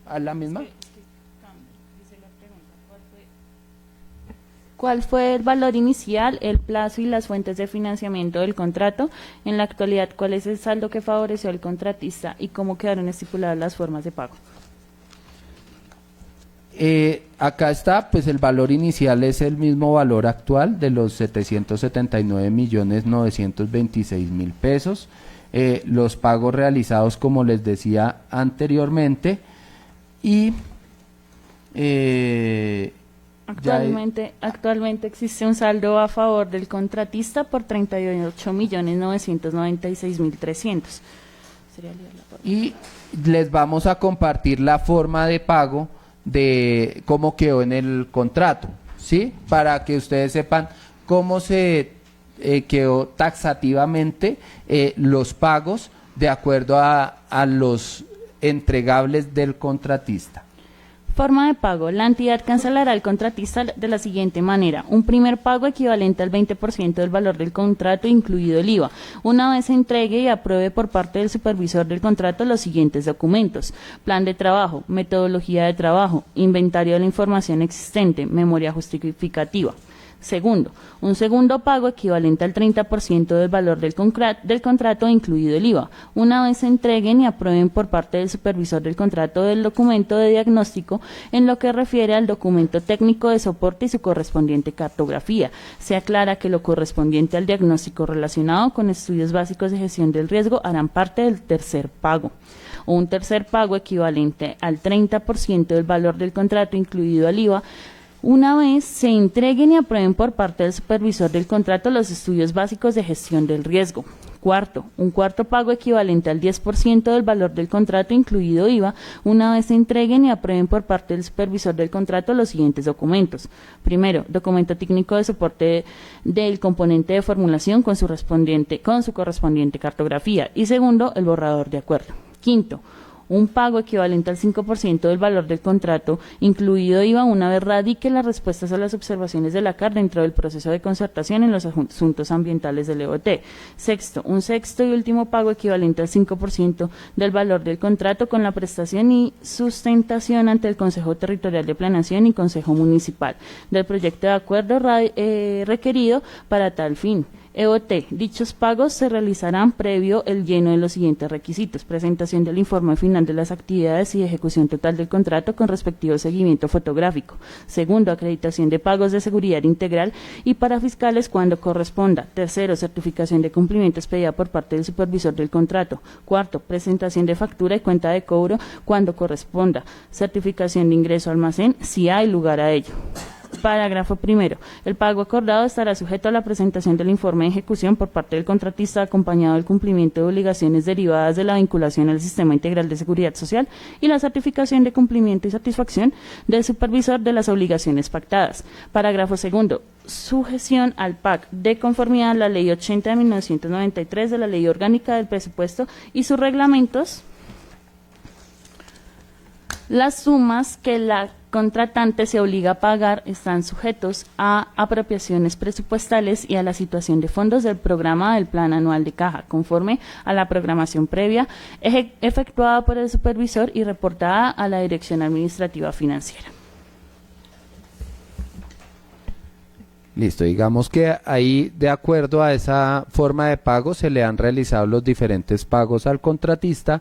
¿A la misma? ¿Cuál fue el valor inicial, el plazo y las fuentes de financiamiento del contrato? En la actualidad, ¿cuál es el saldo que favoreció al contratista y cómo quedaron estipuladas las formas de pago? Acá está, pues el valor inicial es el mismo valor actual de los 779.926.000 pesos. Los pagos realizados, como les decía anteriormente, y Actualmente existe un saldo a favor del contratista por 38.996.300. Y les vamos a compartir la forma de pago de cómo quedó en el contrato, ¿sí? Para que ustedes sepan cómo se quedó taxativamente los pagos de acuerdo a los entregables del contratista. Forma de pago. La entidad cancelará al contratista de la siguiente manera. Un primer pago equivalente al 20% del valor del contrato, incluido el IVA. Una vez se entregue y apruebe por parte del supervisor del contrato los siguientes documentos: plan de trabajo, metodología de trabajo, inventario de la información existente, memoria justificativa. Segundo, un segundo pago equivalente al 30% del valor del contrato, incluido el IVA. Una vez se entreguen y aprueben por parte del supervisor del contrato del documento de diagnóstico en lo que refiere al documento técnico de soporte y su correspondiente cartografía. Se aclara que lo correspondiente al diagnóstico relacionado con estudios básicos de gestión del riesgo harán parte del tercer pago. O un tercer pago equivalente al 30% del valor del contrato, incluido el IVA, una vez se entreguen y aprueben por parte del supervisor del contrato los estudios básicos de gestión del riesgo. Cuarto, un cuarto pago equivalente al 10% del valor del contrato, incluido IVA, una vez se entreguen y aprueben por parte del supervisor del contrato los siguientes documentos. Primero, documento técnico de soporte del componente de formulación con su correspondiente cartografía. Y segundo, el borrador de acuerdo. Quinto, un pago equivalente al 5% del valor del contrato, incluido IVA, una vez radique las respuestas a las observaciones de la CAR dentro del proceso de concertación en los asuntos ambientales del EOT. Sexto, un sexto y último pago equivalente al 5% del valor del contrato con la prestación y sustentación ante el Consejo Territorial de Planeación y Consejo Municipal del proyecto de acuerdo requerido para tal fin. EOT. Dichos pagos se realizarán previo el lleno de los siguientes requisitos: presentación del informe final de las actividades y ejecución total del contrato con respectivo seguimiento fotográfico. Segundo, acreditación de pagos de seguridad integral y para fiscales cuando corresponda. Tercero, certificación de cumplimiento expedida por parte del supervisor del contrato. Cuarto, presentación de factura y cuenta de cobro cuando corresponda. Certificación de ingreso a almacén si hay lugar a ello. Parágrafo primero. El pago acordado estará sujeto a la presentación del informe de ejecución por parte del contratista acompañado del cumplimiento de obligaciones derivadas de la vinculación al Sistema Integral de Seguridad Social y la certificación de cumplimiento y satisfacción del supervisor de las obligaciones pactadas. Parágrafo segundo. Sujeción al PAC de conformidad a la Ley 80 de 1993 de la Ley Orgánica del Presupuesto y sus reglamentos. Las sumas que la contratante se obliga a pagar están sujetos a apropiaciones presupuestales y a la situación de fondos del programa del Plan Anual de Caja, conforme a la programación previa efectuada por el supervisor y reportada a la Dirección Administrativa Financiera. Listo, digamos que ahí, de acuerdo a esa forma de pago, se le han realizado los diferentes pagos al contratista.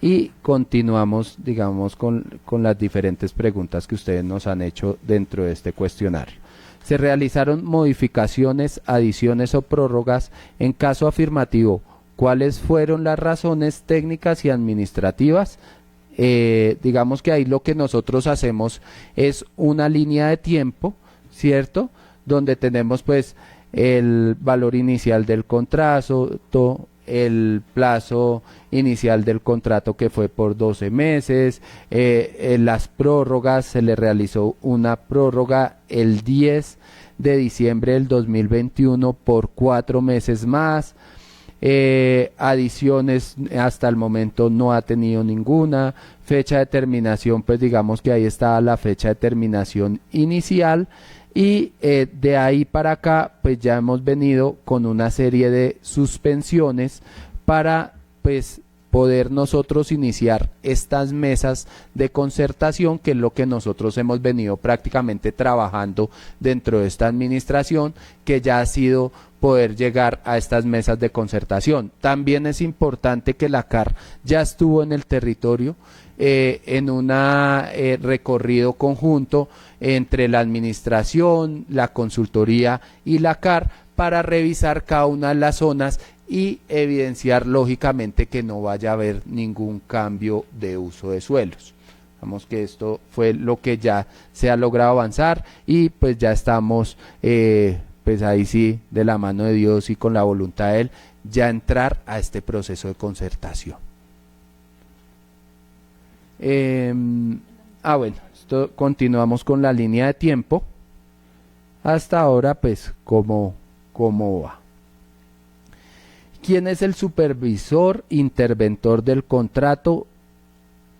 Y continuamos, digamos, con las diferentes preguntas que ustedes nos han hecho dentro de este cuestionario. ¿Se realizaron modificaciones, adiciones o prórrogas? En caso afirmativo, ¿cuáles fueron las razones técnicas y administrativas? Digamos que ahí lo que nosotros hacemos es una línea de tiempo, ¿cierto? Donde tenemos pues el valor inicial del contrato, el plazo inicial del contrato que fue por 12 meses, las prórrogas, se le realizó una prórroga el 10 de diciembre del 2021 por 4 meses más, adiciones hasta el momento no ha tenido ninguna, fecha de terminación pues digamos que ahí está la fecha de terminación inicial. Y de ahí para acá pues ya hemos venido con una serie de suspensiones para pues poder nosotros iniciar estas mesas de concertación, que es lo que nosotros hemos venido prácticamente trabajando dentro de esta administración, que ya ha sido poder llegar a estas mesas de concertación. También es importante que la CAR ya estuvo en el territorio en un recorrido conjunto entre la administración, la consultoría y la CAR para revisar cada una de las zonas y evidenciar lógicamente que no vaya a haber ningún cambio de uso de suelos. Vamos que esto fue lo que ya se ha logrado avanzar y pues ya estamos pues ahí sí de la mano de Dios y con la voluntad de Él ya entrar a este proceso de concertación. Bueno, esto continuamos con la línea de tiempo. Hasta ahora pues cómo va. ¿Quién es el supervisor interventor del contrato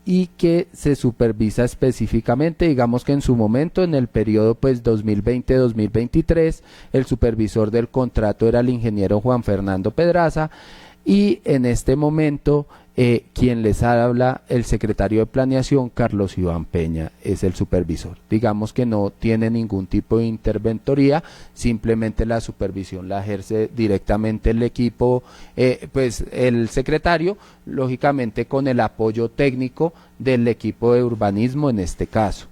y que se supervisa específicamente? Digamos que en su momento, en el periodo pues 2020-2023, el supervisor del contrato era el ingeniero Juan Fernando Pedraza y en este momento quien les habla, el secretario de Planeación, Carlos Iván Peña, es el supervisor. Digamos que no tiene ningún tipo de interventoría, simplemente la supervisión la ejerce directamente el equipo, pues el secretario, lógicamente con el apoyo técnico del equipo de urbanismo en este caso.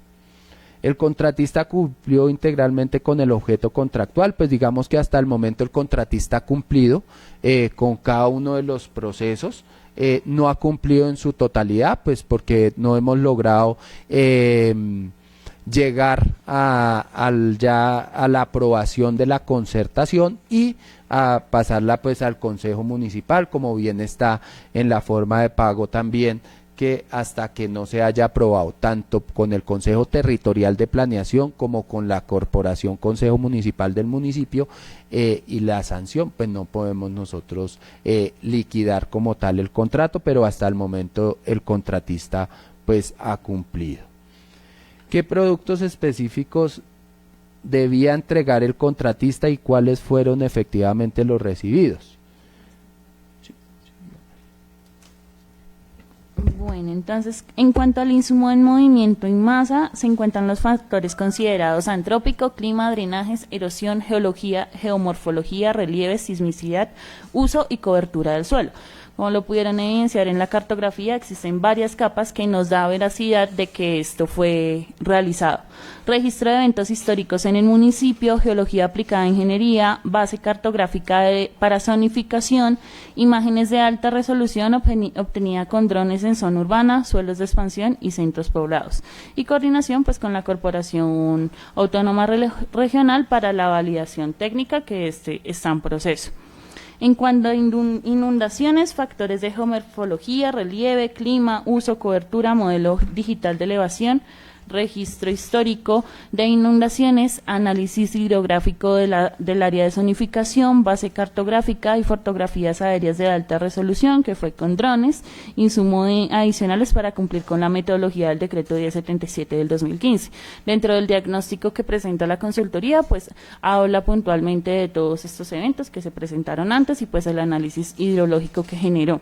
El contratista cumplió integralmente con el objeto contractual, pues digamos que hasta el momento el contratista ha cumplido con cada uno de los procesos. No ha cumplido en su totalidad, pues porque no hemos logrado llegar a la aprobación de la concertación y a pasarla pues al Consejo Municipal, como bien está en la forma de pago también que hasta que no se haya aprobado tanto con el Consejo Territorial de Planeación como con la Corporación Consejo Municipal del municipio y la sanción, pues no podemos nosotros liquidar como tal el contrato, pero hasta el momento el contratista pues ha cumplido. ¿Qué productos específicos debía entregar el contratista y cuáles fueron efectivamente los recibidos? Bueno, entonces, en cuanto al insumo en movimiento en masa, se encuentran los factores considerados: antrópico, clima, drenajes, erosión, geología, geomorfología, relieve, sismicidad, uso y cobertura del suelo. Como lo pudieron evidenciar en la cartografía, existen varias capas que nos da veracidad de que esto fue realizado. Registro de eventos históricos en el municipio, geología aplicada a ingeniería, base cartográfica para zonificación, imágenes de alta resolución obtenida con drones en zona urbana, suelos de expansión y centros poblados. Y coordinación pues con la Corporación Autónoma Regional para la validación técnica, que está en proceso. En cuanto a inundaciones, factores de geomorfología, relieve, clima, uso, cobertura, modelo digital de elevación, registro histórico de inundaciones, análisis hidrográfico del área de zonificación, base cartográfica y fotografías aéreas de alta resolución, que fue con drones, insumos adicionales para cumplir con la metodología del decreto 1077 del 2015. Dentro del diagnóstico que presenta la consultoría, pues habla puntualmente de todos estos eventos que se presentaron antes y pues el análisis hidrológico que generó.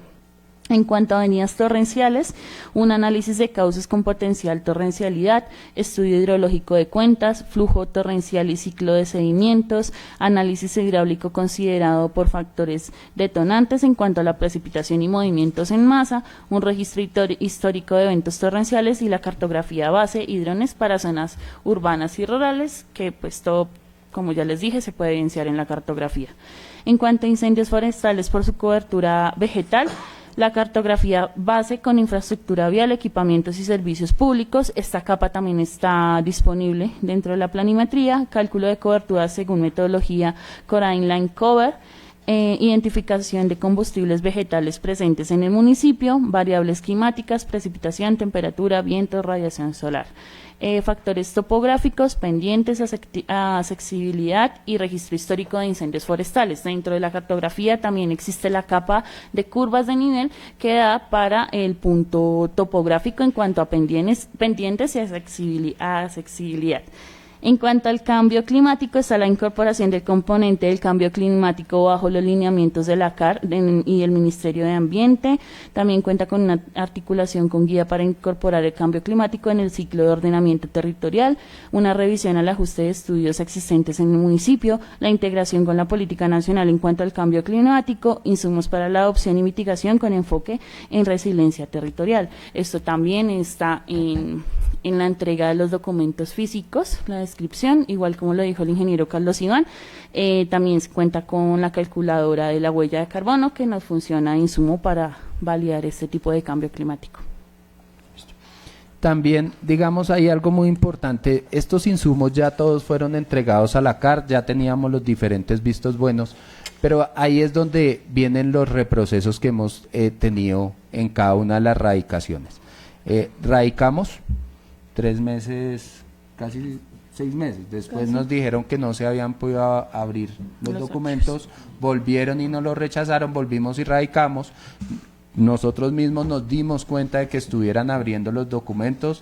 En cuanto a avenidas torrenciales, un análisis de cauces con potencial torrencialidad, estudio hidrológico de cuentas, flujo torrencial y ciclo de sedimentos, análisis hidráulico considerado por factores detonantes en cuanto a la precipitación y movimientos en masa, un registro histórico de eventos torrenciales y la cartografía base y drones para zonas urbanas y rurales, que pues todo, como ya les dije, se puede evidenciar en la cartografía. En cuanto a incendios forestales por su cobertura vegetal, la cartografía base con infraestructura vial, equipamientos y servicios públicos. Esta capa también está disponible dentro de la planimetría. Cálculo de cobertura según metodología Core Inline Cover. Identificación de combustibles vegetales presentes en el municipio, variables climáticas, precipitación, temperatura, viento, radiación solar. Factores topográficos, pendientes, accesibilidad y registro histórico de incendios forestales. Dentro de la cartografía también existe la capa de curvas de nivel que da para el punto topográfico en cuanto a pendientes y accesibilidad. En cuanto al cambio climático, está la incorporación del componente del cambio climático bajo los lineamientos de la CAR y el Ministerio de Ambiente. También cuenta con una articulación con guía para incorporar el cambio climático en el ciclo de ordenamiento territorial, una revisión al ajuste de estudios existentes en el municipio, la integración con la política nacional en cuanto al cambio climático, insumos para la adopción y mitigación con enfoque en resiliencia territorial. Esto también está en la entrega de los documentos físicos, la descripción, igual como lo dijo el ingeniero Carlos Iván. También se cuenta con la calculadora de la huella de carbono, que nos funciona de insumo para validar este tipo de cambio climático. También, digamos, hay algo muy importante: estos insumos ya todos fueron entregados a la CAR, ya teníamos los diferentes vistos buenos, pero ahí es donde vienen los reprocesos que hemos tenido en cada una de las radicaciones. Radicamos 3 meses, casi 6 meses. Después nos dijeron que no se habían podido abrir los documentos, volvieron y nos los rechazaron, volvimos y radicamos. Nosotros mismos nos dimos cuenta de que estuvieran abriendo los documentos.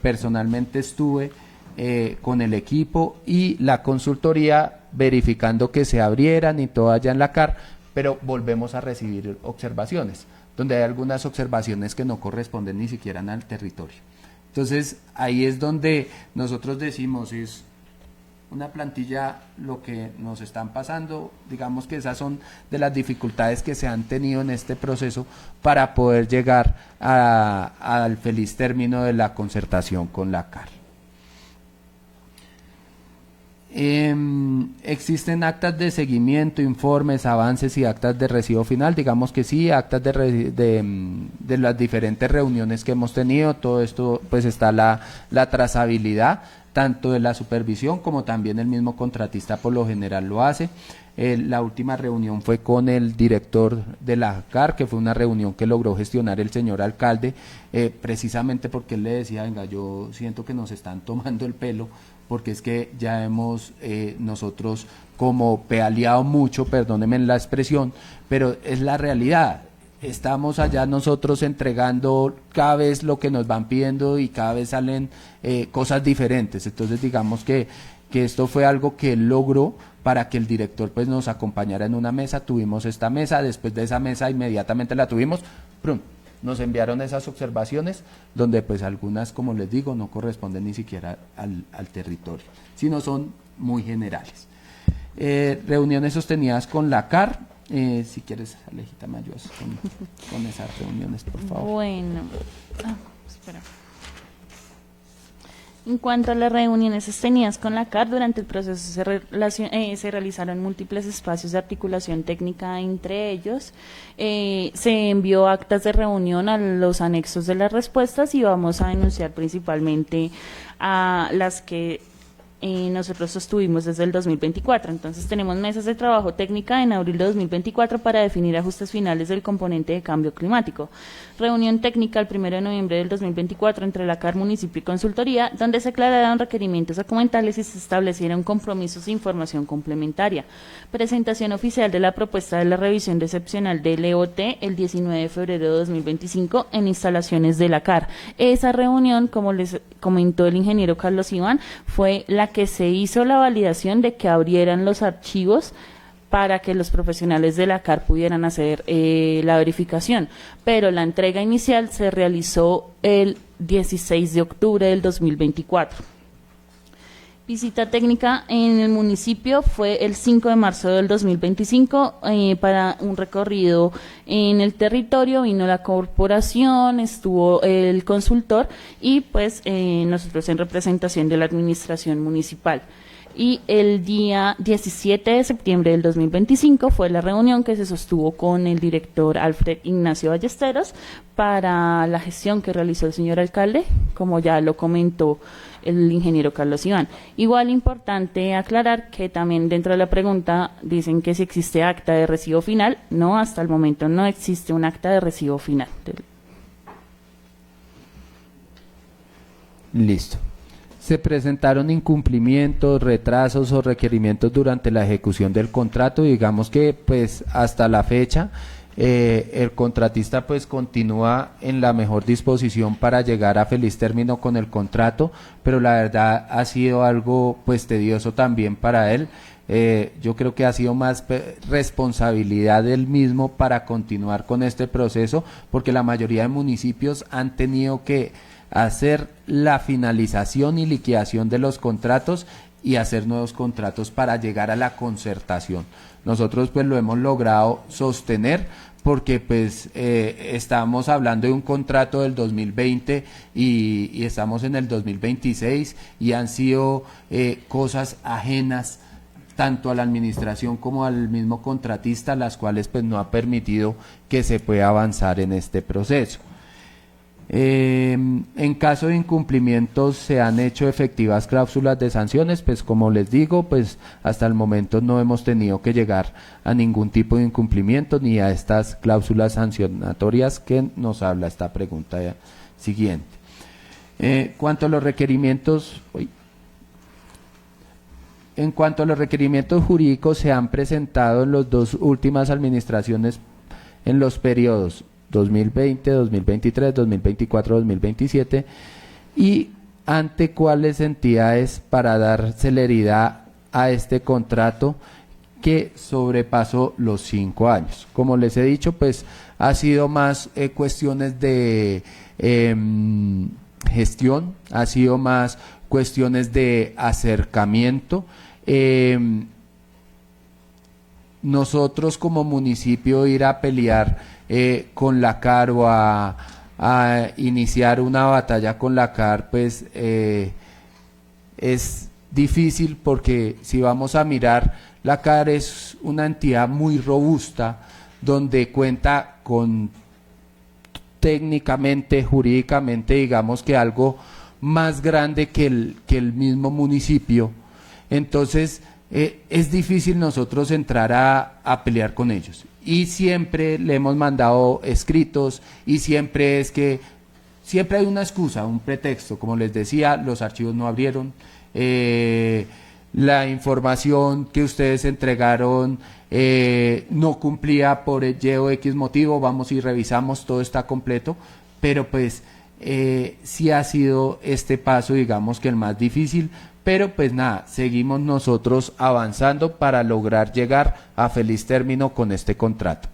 Personalmente estuve con el equipo y la consultoría verificando que se abrieran y todo allá en la CAR, pero volvemos a recibir observaciones, donde hay algunas observaciones que no corresponden ni siquiera al territorio. Entonces, ahí es donde nosotros decimos, es una plantilla lo que nos están pasando. Digamos que esas son de las dificultades que se han tenido en este proceso para poder llegar al feliz término de la concertación con la CAR. Existen actas de seguimiento, informes, avances y actas de recibo final. Digamos que sí, actas de las diferentes reuniones que hemos tenido. Todo esto, pues está la trazabilidad tanto de la supervisión como también el mismo contratista por lo general lo hace. La última reunión fue con el director de la CAR, que fue una reunión que logró gestionar el señor alcalde, precisamente porque él le decía, venga, yo siento que nos están tomando el pelo, porque es que ya hemos nosotros como pedaleado mucho, perdónenme la expresión, pero es la realidad. Estamos allá nosotros entregando cada vez lo que nos van pidiendo y cada vez salen cosas diferentes. Entonces digamos que esto fue algo que él logró para que el director pues nos acompañara en una mesa. Tuvimos esta mesa, después de esa mesa inmediatamente la tuvimos, ¡prum! Nos enviaron esas observaciones donde pues algunas, como les digo, no corresponden ni siquiera al territorio, sino son muy generales. Reuniones sostenidas con la CAR. Si quieres, Alejita, me ayudas con esas reuniones, por favor. Bueno, espera. En cuanto a las reuniones sostenidas con la CAR, durante el proceso se realizaron múltiples espacios de articulación técnica entre ellos. Se envió actas de reunión a los anexos de las respuestas y vamos a denunciar principalmente a las que nosotros sostuvimos desde el 2024. Entonces tenemos mesas de trabajo técnica en abril de 2024 para definir ajustes finales del componente de cambio climático. Reunión técnica el 1 de noviembre del 2024 entre la CAR, municipio y consultoría, donde se aclararon requerimientos documentales y se establecieron compromisos de información complementaria. Presentación oficial de la propuesta de la revisión excepcional del EOT el 19 de febrero de 2025 en instalaciones de la CAR. Esa reunión, como les comentó el ingeniero Carlos Iván, fue la que se hizo la validación de que abrieran los archivos para que los profesionales de la CAR pudieran hacer la verificación, pero la entrega inicial se realizó el 16 de octubre del 2024. Visita técnica en el municipio fue el 5 de marzo del 2025 para un recorrido en el territorio. Vino la corporación, estuvo el consultor y pues nosotros en representación de la administración municipal. Y el día 17 de septiembre del 2025 fue la reunión que se sostuvo con el director Alfred Ignacio Ballesteros para la gestión que realizó el señor alcalde, como ya lo comentó el ingeniero Carlos Iván. Igual importante aclarar que también dentro de la pregunta dicen que si existe acta de recibo final. No, hasta el momento no existe un acta de recibo final. Listo. Se presentaron incumplimientos, retrasos o requerimientos durante la ejecución del contrato. Digamos que pues hasta la fecha el contratista pues continúa en la mejor disposición para llegar a feliz término con el contrato, pero la verdad ha sido algo pues tedioso también para él. Yo creo que ha sido más responsabilidad del mismo para continuar con este proceso, porque la mayoría de municipios han tenido que hacer la finalización y liquidación de los contratos y hacer nuevos contratos para llegar a la concertación. Nosotros pues lo hemos logrado sostener porque pues estamos hablando de un contrato del 2020 y estamos en el 2026 y han sido cosas ajenas tanto a la administración como al mismo contratista, las cuales pues no ha permitido que se pueda avanzar en este proceso. En caso de incumplimientos se han hecho efectivas cláusulas de sanciones, pues como les digo, pues hasta el momento no hemos tenido que llegar a ningún tipo de incumplimiento ni a estas cláusulas sancionatorias que nos habla esta pregunta siguiente. Cuanto a los requerimientos, en cuanto a los requerimientos jurídicos se han presentado en las dos últimas administraciones en los periodos 2020, 2023, 2024, 2027 y ante cuáles entidades para dar celeridad a este contrato que sobrepasó los 5 años. Como les he dicho, pues ha sido más cuestiones de gestión, ha sido más cuestiones de acercamiento. Nosotros como municipio ir a pelear con la CAR o a iniciar una batalla con la CAR, pues es difícil porque si vamos a mirar, la CAR es una entidad muy robusta donde cuenta con técnicamente, jurídicamente, digamos que algo más grande que el mismo municipio. Entonces es difícil nosotros entrar a pelear con ellos. Y siempre le hemos mandado escritos y siempre hay una excusa, un pretexto. Como les decía, los archivos no abrieron, la información que ustedes entregaron no cumplía por Y o X motivo, vamos y revisamos, todo está completo, pero pues sí ha sido este paso, digamos que el más difícil, pero pues nada, seguimos nosotros avanzando para lograr llegar a feliz término con este contrato.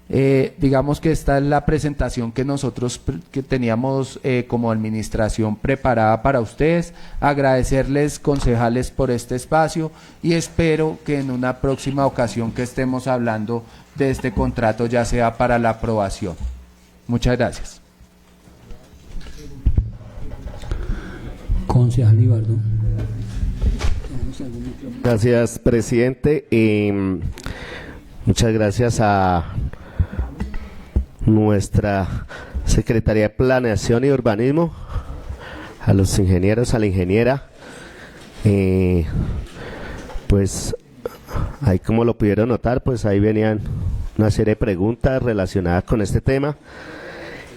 Digamos que esta es la presentación que nosotros que teníamos como administración preparada para ustedes. Agradecerles, concejales, por este espacio y espero que en una próxima ocasión que estemos hablando de este contrato ya sea para la aprobación. Muchas gracias. Concejal Ibardo. Gracias, presidente. Muchas gracias a nuestra Secretaría de Planeación y Urbanismo, a los ingenieros, a la ingeniera. Pues ahí, como lo pudieron notar, pues ahí venían una serie de preguntas relacionadas con este tema.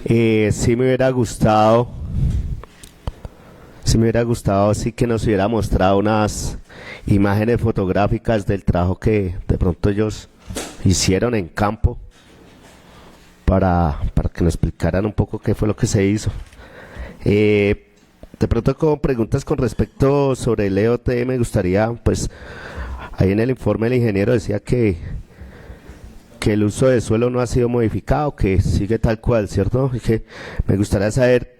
Sí me hubiera gustado sí que nos hubiera mostrado unas imágenes fotográficas del trabajo que de pronto ellos hicieron en campo para que nos explicaran un poco qué fue lo que se hizo. De pronto, con preguntas con respecto sobre el EOT, me gustaría, pues ahí en el informe el ingeniero decía que el uso de suelo no ha sido modificado, que sigue tal cual, ¿cierto? Y que me gustaría saber,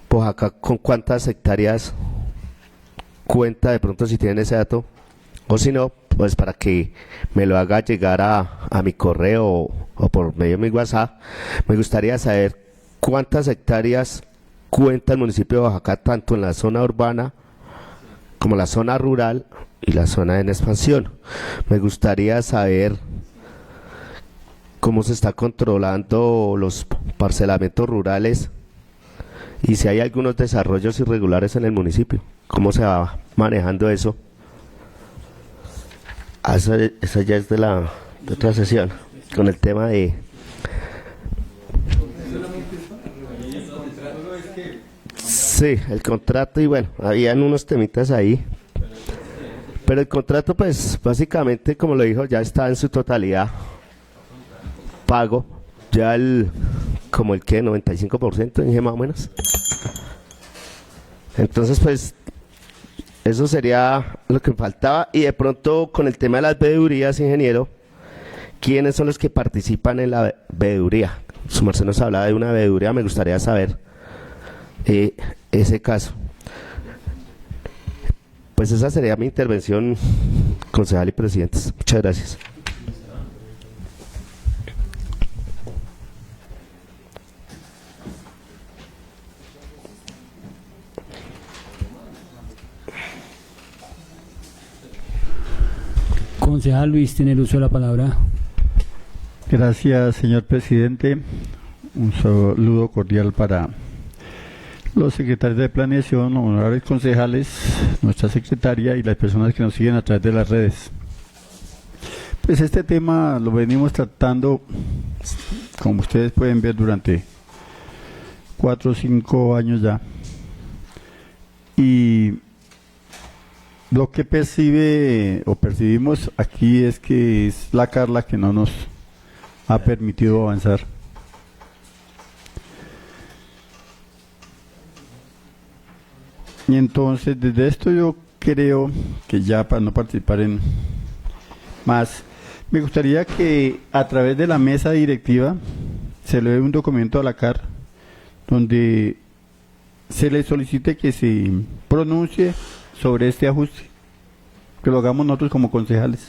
pues acá, con cuántas hectáreas cuenta, de pronto si tienen ese dato, o si no, pues para que me lo haga llegar a mi correo o por medio de mi WhatsApp. Me gustaría saber cuántas hectáreas cuenta el municipio de Boyacá, tanto en la zona urbana como la zona rural y la zona en expansión. Me gustaría saber cómo se está controlando los parcelamientos rurales y si hay algunos desarrollos irregulares en el municipio, cómo se va manejando eso. Esa ya es de otra sesión, con el tema de... Sí, el contrato, y bueno, habían unos temitas ahí, pero el contrato, pues básicamente, como lo dijo, ya está en su totalidad pago, ya como el que 95%, dije más o menos. Entonces, pues eso sería lo que faltaba. Y de pronto, con el tema de las veedurías, ingeniero, ¿quiénes son los que participan en la veeduría? Su merced nos hablaba de una veeduría, me gustaría saber ese caso. Pues esa sería mi intervención, concejal y presidentes. Muchas gracias. Concejal Luis, tiene el uso de la palabra. Gracias, señor presidente. Un saludo cordial para los secretarios de planeación, honorables concejales, nuestra secretaria y las personas que nos siguen a través de las redes. Pues este tema lo venimos tratando, como ustedes pueden ver, durante 4 o 5 años ya. Y lo que percibimos aquí es que es la Carla que no nos ha permitido avanzar. Y entonces, desde esto yo creo que ya, para no participar en más, me gustaría que a través de la mesa directiva se le dé un documento a la CAR donde se le solicite que se pronuncie sobre este ajuste, que lo hagamos nosotros como concejales.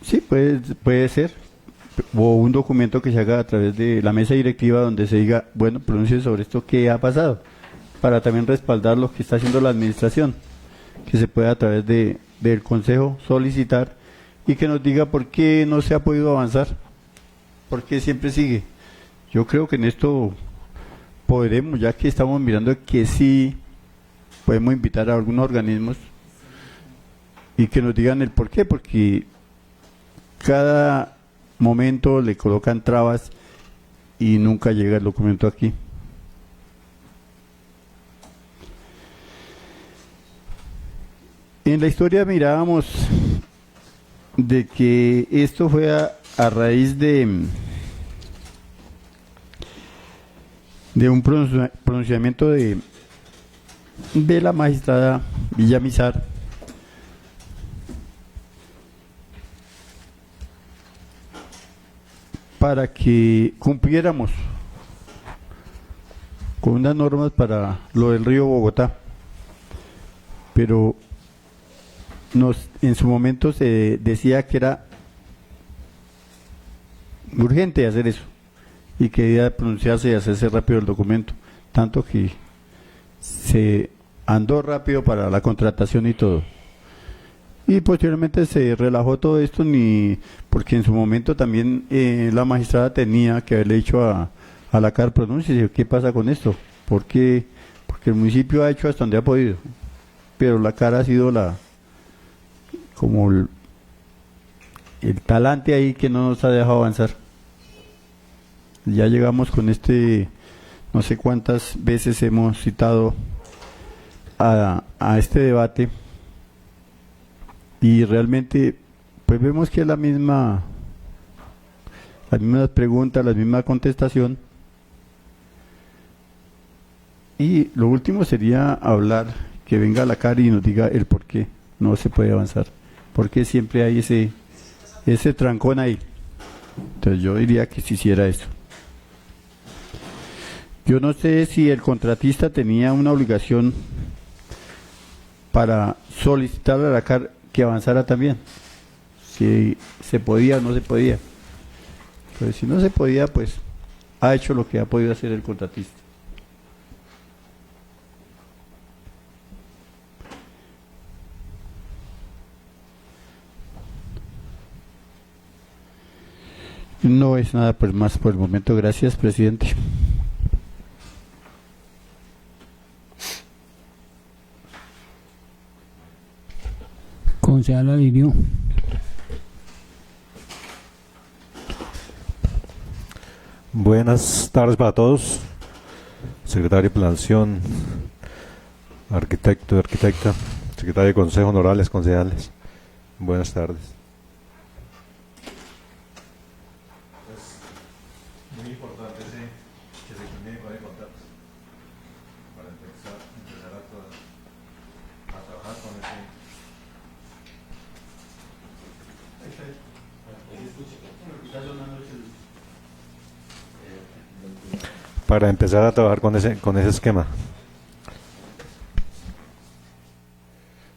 Sí, puede ser, o un documento que se haga a través de la mesa directiva donde se diga, bueno, pronuncie sobre esto que ha pasado, para también respaldar lo que está haciendo la administración, que se pueda a través del consejo solicitar y que nos diga por qué no se ha podido avanzar, por qué siempre sigue. Yo creo que en esto podremos, ya que estamos mirando que sí podemos invitar a algunos organismos y que nos digan el por qué, porque cada momento le colocan trabas y nunca llega el documento aquí. En la historia mirábamos de que esto fue a raíz de un pronunciamiento de la magistrada Villamizar, para que cumpliéramos con unas normas para lo del río Bogotá, pero en su momento se decía que era urgente hacer eso y que debía pronunciarse y hacerse rápido el documento, tanto que se andó rápido para la contratación y todo. Y posteriormente se relajó todo esto, porque en su momento también la magistrada tenía que haberle dicho a la CAR pronuncia, ¿qué pasa con esto? Porque el municipio ha hecho hasta donde ha podido, pero la CAR ha sido como el talante ahí que no nos ha dejado avanzar. Ya llegamos con no sé cuántas veces hemos citado a este debate y realmente pues vemos que es las mismas preguntas, la misma contestación, y lo último sería hablar, que venga la CAR y nos diga el por qué no se puede avanzar, porque siempre hay ese trancón ahí. Entonces yo diría que se hiciera eso. Yo no sé si el contratista tenía una obligación para solicitarle a la CAR que avanzara también, si se podía o no se podía. Pues si no se podía, pues ha hecho lo que ha podido hacer el contratista. No es nada pues más por el momento. Gracias, presidente. Concejal Alirio. Buenas tardes para todos. Secretario de Planación, arquitecto, arquitecta, secretario de Consejo, honorables concejales. Buenas tardes. Es muy importante que se comunique con el contacto para empezar a trabajar con ese. Para empezar a trabajar con ese esquema.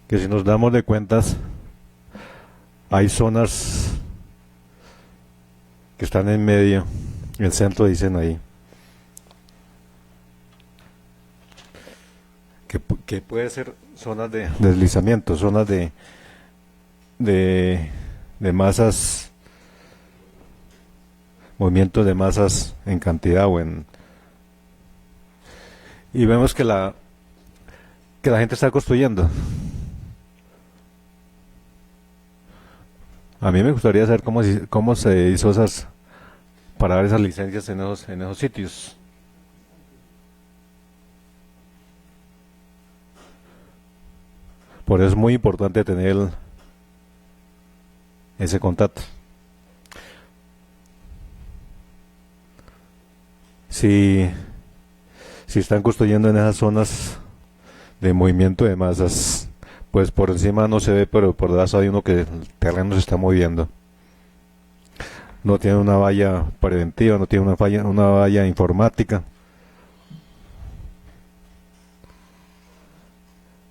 Que si nos damos de cuentas, hay zonas que están en medio, en el centro dicen ahí, que puede ser zonas de deslizamiento, zonas de masas, movimientos de masas en cantidad o en. Y vemos que la gente está construyendo. A mí me gustaría saber cómo se hizo para dar esas licencias en esos sitios. Por eso es muy importante tener ese contacto. Si están construyendo en esas zonas de movimiento de masas, pues por encima no se ve, pero por detrás hay uno que el terreno se está moviendo. No tiene una valla preventiva, no tiene una valla informática.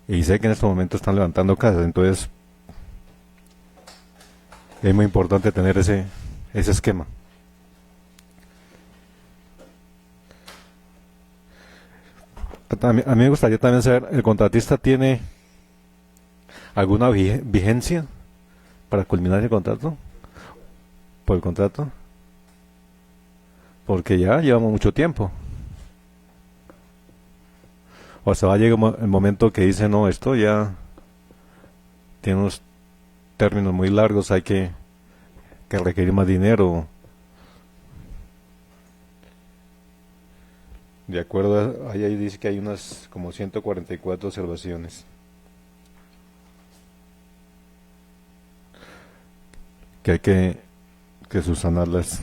Y sé que en estos momentos están levantando casas, entonces es muy importante tener ese esquema. A mí me gustaría también saber, ¿el contratista tiene alguna vigencia para culminar el contrato? ¿Por el contrato? Porque ya llevamos mucho tiempo. o sea, va a llegar el momento que dice, no, esto ya tiene unos términos muy largos, hay que requerir más dinero. De acuerdo, ahí dice que hay unas como 144 observaciones. Que hay que subsanarlas,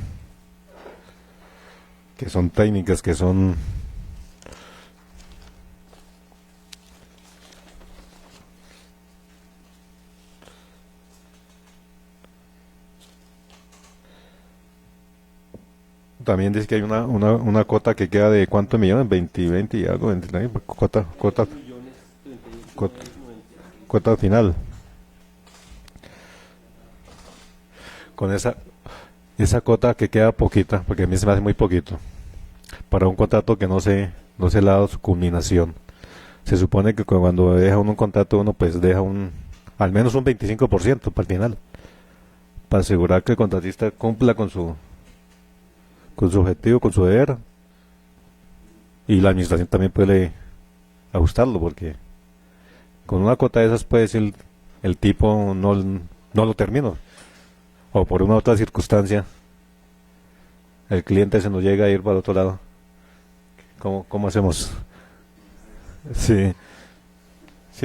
que son técnicas, que son también dice que hay una cuota que queda de ¿cuántos millones? 20 y algo, 29, cuota final. Con esa cuota que queda poquita, porque a mí se me hace muy poquito, para un contrato que no se le ha dado su culminación. Se supone que cuando deja uno un contrato, uno pues deja al menos un 25% para el final, para asegurar que el contratista cumpla con su objetivo, con su deber, y la administración también puede ajustarlo, porque con una cuota de esas puede decir el tipo no lo termino, o por una otra circunstancia el cliente se nos llega a ir para el otro lado. ¿Cómo hacemos? Sí,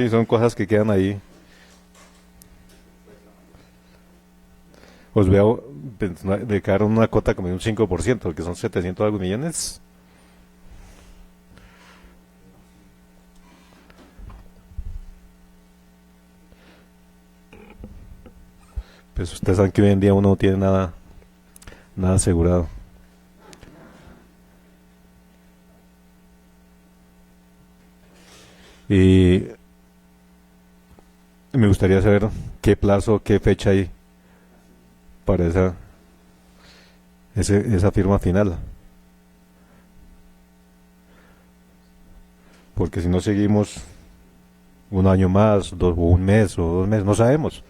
son cosas que quedan ahí. Os veo de cara a una cuota como de un 5%, que son 700 algo millones. Pues ustedes saben que hoy en día uno no tiene nada asegurado. Y me gustaría saber qué plazo, qué fecha hay para esa firma final, porque si no seguimos un año más, un mes o 2 meses, no sabemos,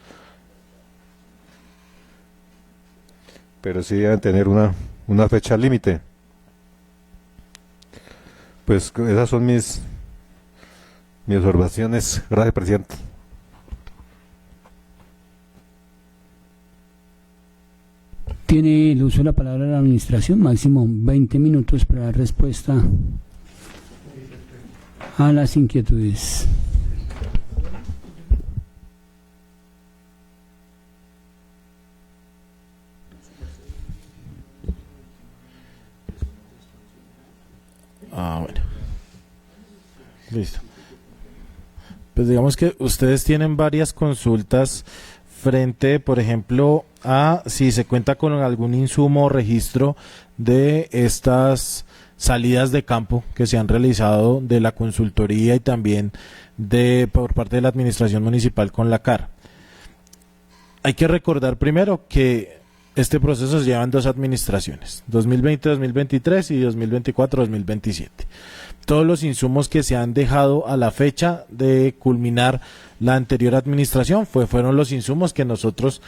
pero sí deben tener una fecha límite. Pues esas son mis observaciones. Gracias, presidente. Tiene el uso de la palabra de la administración, máximo 20 minutos para dar respuesta a las inquietudes. Bueno. Listo. Pues digamos que ustedes tienen varias consultas frente, por ejemplo, a si se cuenta con algún insumo o registro de estas salidas de campo que se han realizado de la consultoría y también por parte de la administración municipal con la CAR. Hay que recordar primero que este proceso se lleva en 2 administraciones, 2020-2023 y 2024-2027. Todos los insumos que se han dejado a la fecha de culminar la anterior administración fueron los insumos que nosotros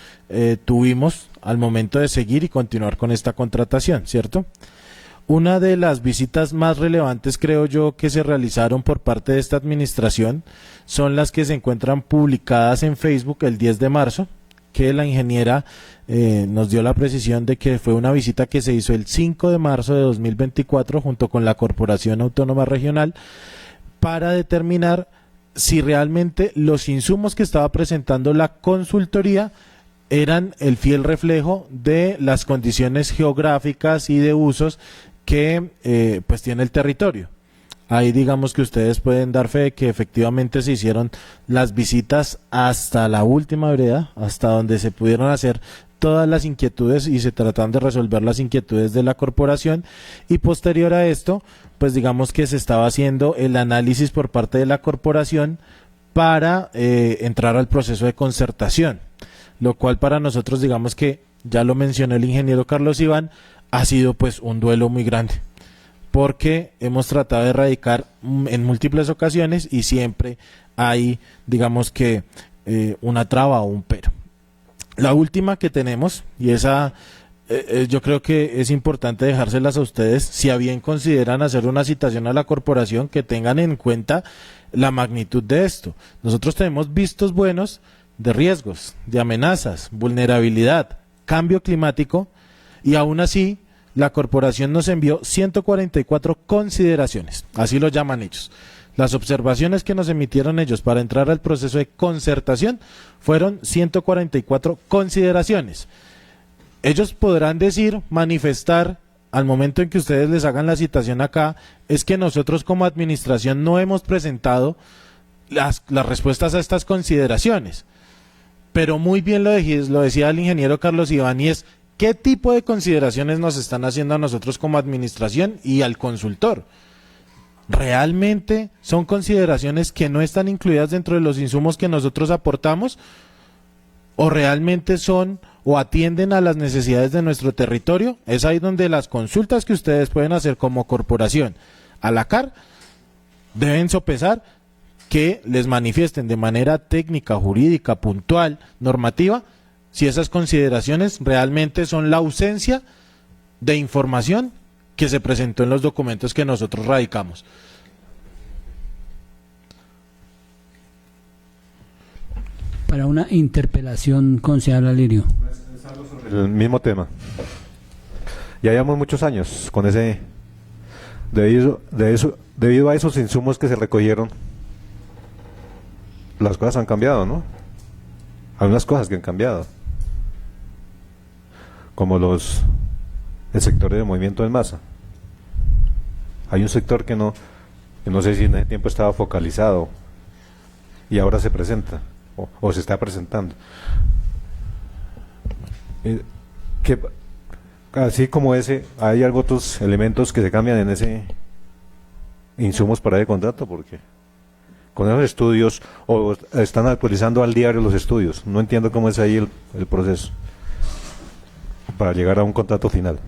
tuvimos al momento de seguir y continuar con esta contratación, ¿cierto? Una de las visitas más relevantes, creo yo, que se realizaron por parte de esta administración son las que se encuentran publicadas en Facebook el 10 de marzo, que la ingeniera nos dio la precisión de que fue una visita que se hizo el 5 de marzo de 2024 junto con la Corporación Autónoma Regional para determinar si realmente los insumos que estaba presentando la consultoría eran el fiel reflejo de las condiciones geográficas y de usos que pues tiene el territorio. Ahí digamos que ustedes pueden dar fe de que efectivamente se hicieron las visitas hasta la última vereda, hasta donde se pudieron hacer todas las inquietudes y se tratan de resolver las inquietudes de la corporación, y posterior a esto, pues digamos que se estaba haciendo el análisis por parte de la corporación para entrar al proceso de concertación, lo cual para nosotros, digamos que ya lo mencionó el ingeniero Carlos Iván, ha sido pues un duelo muy grande, porque hemos tratado de erradicar en múltiples ocasiones y siempre hay, digamos que una traba o un pero. La última que tenemos, y esa yo creo que es importante dejárselas a ustedes, si a bien consideran hacer una citación a la corporación, que tengan en cuenta la magnitud de esto. Nosotros tenemos vistos buenos de riesgos, de amenazas, vulnerabilidad, cambio climático, y aún así la corporación nos envió 144 consideraciones, así lo llaman ellos. Las observaciones que nos emitieron ellos para entrar al proceso de concertación fueron 144 consideraciones. Ellos podrán decir, manifestar, al momento en que ustedes les hagan la citación acá, es que nosotros como administración no hemos presentado las respuestas a estas consideraciones. Pero muy bien lo decía el ingeniero Carlos Iván, y es qué tipo de consideraciones nos están haciendo a nosotros como administración y al consultor. ¿Realmente son consideraciones que no están incluidas dentro de los insumos que nosotros aportamos? ¿O realmente son o atienden a las necesidades de nuestro territorio? Es ahí donde las consultas que ustedes pueden hacer como corporación a la CAR deben sopesar que les manifiesten de manera técnica, jurídica, puntual, normativa, si esas consideraciones realmente son la ausencia de información que se presentó en los documentos que nosotros radicamos. Para una interpelación, concejal Alirio. El mismo tema. Ya llevamos muchos años con ese, debido a esos insumos que se recogieron, las cosas han cambiado, ¿no? Hay unas cosas que han cambiado, como el sector de movimiento en masa. Hay un sector que no sé si en ese tiempo estaba focalizado y ahora se presenta o se está presentando. Que así como ese, hay algo otros elementos que se cambian en ese insumos para el contrato, porque con esos estudios o están actualizando al diario los estudios. No entiendo cómo es ahí el proceso para llegar a un contrato final.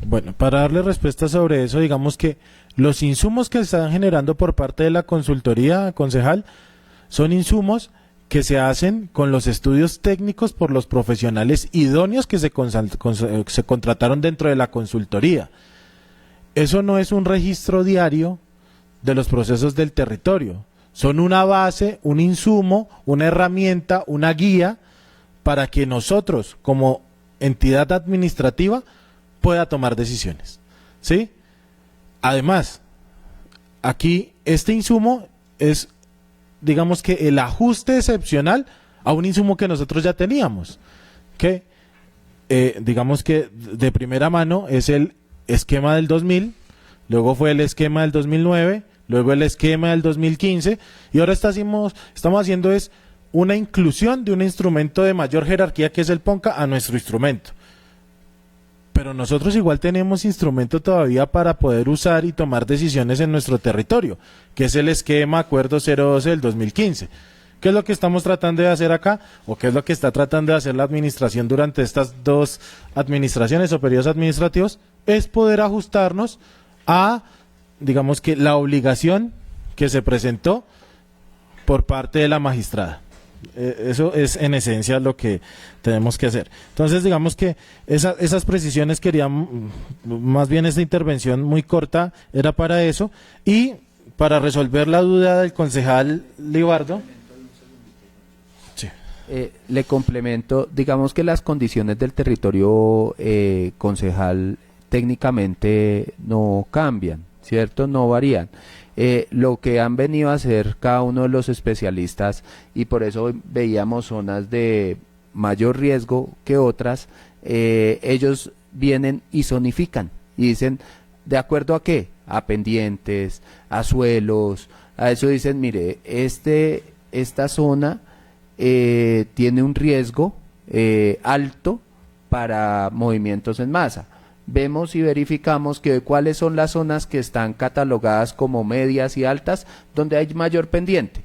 Bueno, para darle respuesta sobre eso, digamos que los insumos que se están generando por parte de la consultoría, concejal, son insumos que se hacen con los estudios técnicos por los profesionales idóneos que se contrataron dentro de la consultoría. Eso no es un registro diario de los procesos del territorio. Son una base, un insumo, una herramienta, una guía para que nosotros, como entidad administrativa, pueda tomar decisiones, ¿sí? Además, aquí este insumo es, digamos que el ajuste excepcional a un insumo que nosotros ya teníamos, que digamos que de primera mano es el esquema del 2000, luego fue el esquema del 2009, luego el esquema del 2015, y ahora estamos haciendo es una inclusión de un instrumento de mayor jerarquía que es el PONCA a nuestro instrumento. Pero nosotros igual tenemos instrumento todavía para poder usar y tomar decisiones en nuestro territorio, que es el esquema Acuerdo 012 del 2015. ¿Qué es lo que estamos tratando de hacer acá? ¿O qué es lo que está tratando de hacer la administración durante estas dos administraciones o periodos administrativos? Es poder ajustarnos a, digamos que, la obligación que se presentó por parte de la magistrada. Eso es en esencia lo que tenemos que hacer. Entonces, digamos que esas precisiones quería, más bien esta intervención muy corta era para eso, y para resolver la duda del concejal Libardo. Sí. Le complemento, digamos que las condiciones del territorio, concejal, técnicamente no cambian, ¿cierto? No varían. Lo que han venido a hacer cada uno de los especialistas, y por eso veíamos zonas de mayor riesgo que otras, ellos vienen y zonifican y dicen, ¿de acuerdo a qué? A pendientes, a suelos, a eso dicen, mire, esta zona tiene un riesgo alto para movimientos en masa. Vemos y verificamos que cuáles son las zonas que están catalogadas como medias y altas, donde hay mayor pendiente.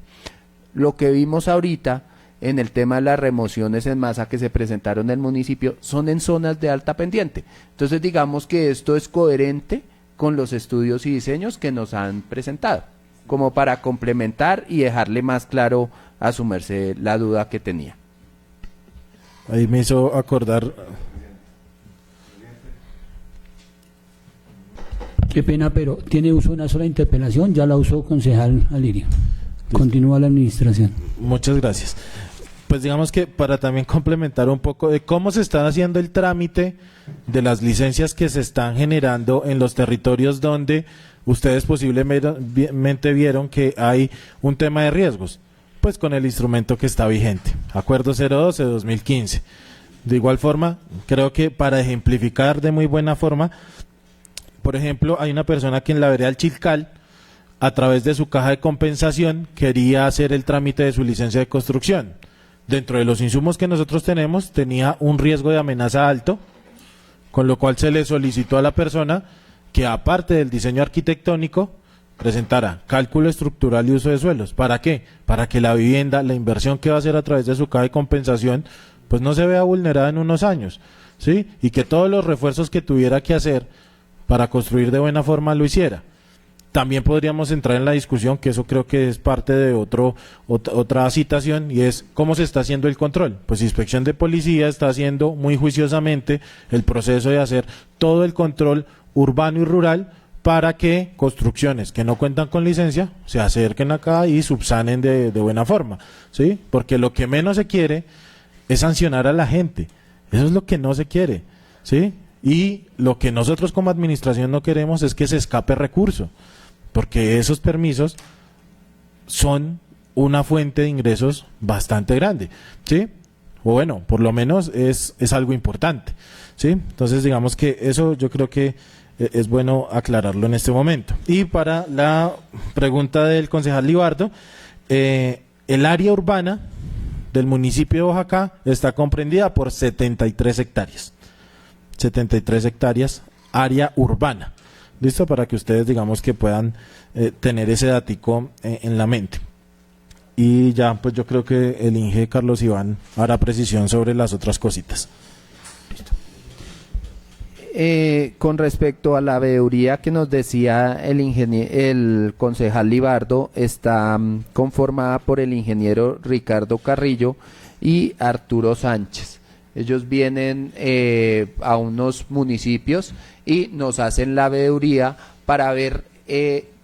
Lo que vimos ahorita en el tema de las remociones en masa que se presentaron en el municipio son en zonas de alta pendiente. Entonces, digamos que esto es coherente con los estudios y diseños que nos han presentado, como para complementar y dejarle más claro a su merced la duda que tenía. ahí me hizo acordar. Qué pena, pero tiene uso de una sola interpelación, ya la usó concejal Alirio. Continúa la administración. Muchas gracias. Pues digamos que para también complementar un poco de cómo se está haciendo el trámite de las licencias que se están generando en los territorios donde ustedes posiblemente vieron que hay un tema de riesgos, pues con el instrumento que está vigente, Acuerdo 012 de 2015. De igual forma, creo que para ejemplificar de muy buena forma, por ejemplo, hay una persona que en la vereda del Chilcal, a través de su caja de compensación, quería hacer el trámite de su licencia de construcción. Dentro de los insumos que nosotros tenemos, tenía un riesgo de amenaza alto, con lo cual se le solicitó a la persona que, aparte del diseño arquitectónico, presentara cálculo estructural y uso de suelos. ¿Para qué? Para que la vivienda, la inversión que va a hacer a través de su caja de compensación, pues no se vea vulnerada en unos años, ¿sí? Y que todos los refuerzos que tuviera que hacer para construir de buena forma lo hiciera. También podríamos entrar en la discusión, que eso creo que es parte de otra citación, y es cómo se está haciendo el control. Pues Inspección de Policía está haciendo muy juiciosamente el proceso de hacer todo el control urbano y rural para que construcciones que no cuentan con licencia se acerquen acá y subsanen de buena forma, ¿sí? Porque lo que menos se quiere es sancionar a la gente. Eso es lo que no se quiere, ¿sí? Y lo que nosotros como administración no queremos es que se escape recurso, porque esos permisos son una fuente de ingresos bastante grande, ¿sí? O bueno, por lo menos es algo importante, ¿sí? Entonces digamos que eso yo creo que es bueno aclararlo en este momento. Y para la pregunta del concejal Libardo, el área urbana del municipio de Boyacá está comprendida por 73 hectáreas. 73 hectáreas, área urbana. ¿Listo? Para que ustedes, digamos, que puedan tener ese datico en la mente. Y ya, pues yo creo que el Inge Carlos Iván hará precisión sobre las otras cositas. Con respecto a la veeduría que nos decía el concejal Libardo, está conformada por el ingeniero Ricardo Carrillo y Arturo Sánchez. Ellos vienen a unos municipios y nos hacen la veeduría para ver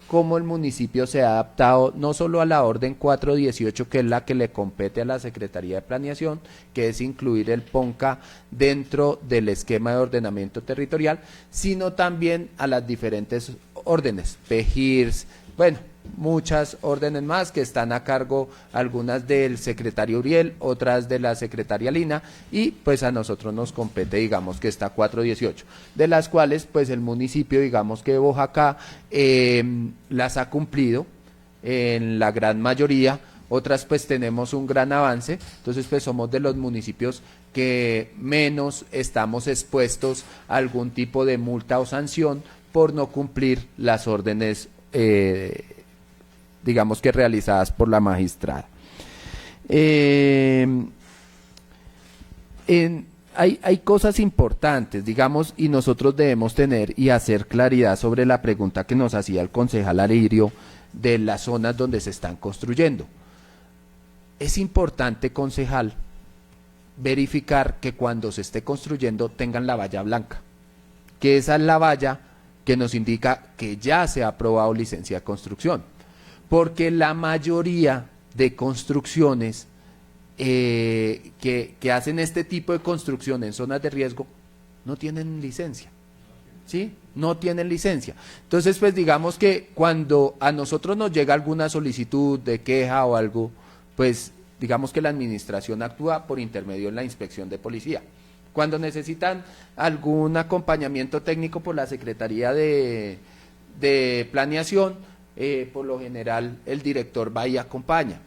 cómo el municipio se ha adaptado no solo a la orden 418, que es la que le compete a la Secretaría de Planeación, que es incluir el PONCA dentro del esquema de ordenamiento territorial, sino también a las diferentes órdenes, PEGIRS, bueno, muchas órdenes más que están a cargo, algunas del secretario Uriel, otras de la secretaria Lina, y pues a nosotros nos compete, digamos, que está 418, de las cuales pues el municipio, digamos, que Boyacá las ha cumplido en la gran mayoría, otras pues tenemos un gran avance, entonces pues somos de los municipios que menos estamos expuestos a algún tipo de multa o sanción por no cumplir las órdenes digamos que realizadas por la magistrada. Hay cosas importantes, digamos, y nosotros debemos tener y hacer claridad sobre la pregunta que nos hacía el concejal Alirio de las zonas donde se están construyendo. Es importante, concejal, verificar que cuando se esté construyendo tengan la valla blanca, que esa es la valla que nos indica que ya se ha aprobado licencia de construcción, porque la mayoría de construcciones que hacen este tipo de construcción en zonas de riesgo no tienen licencia, ¿sí? No tienen licencia. Entonces, pues digamos que cuando a nosotros nos llega alguna solicitud de queja o algo, pues digamos que la administración actúa por intermedio de la inspección de policía. Cuando necesitan algún acompañamiento técnico por la Secretaría de Planeación, por lo general el director va y acompaña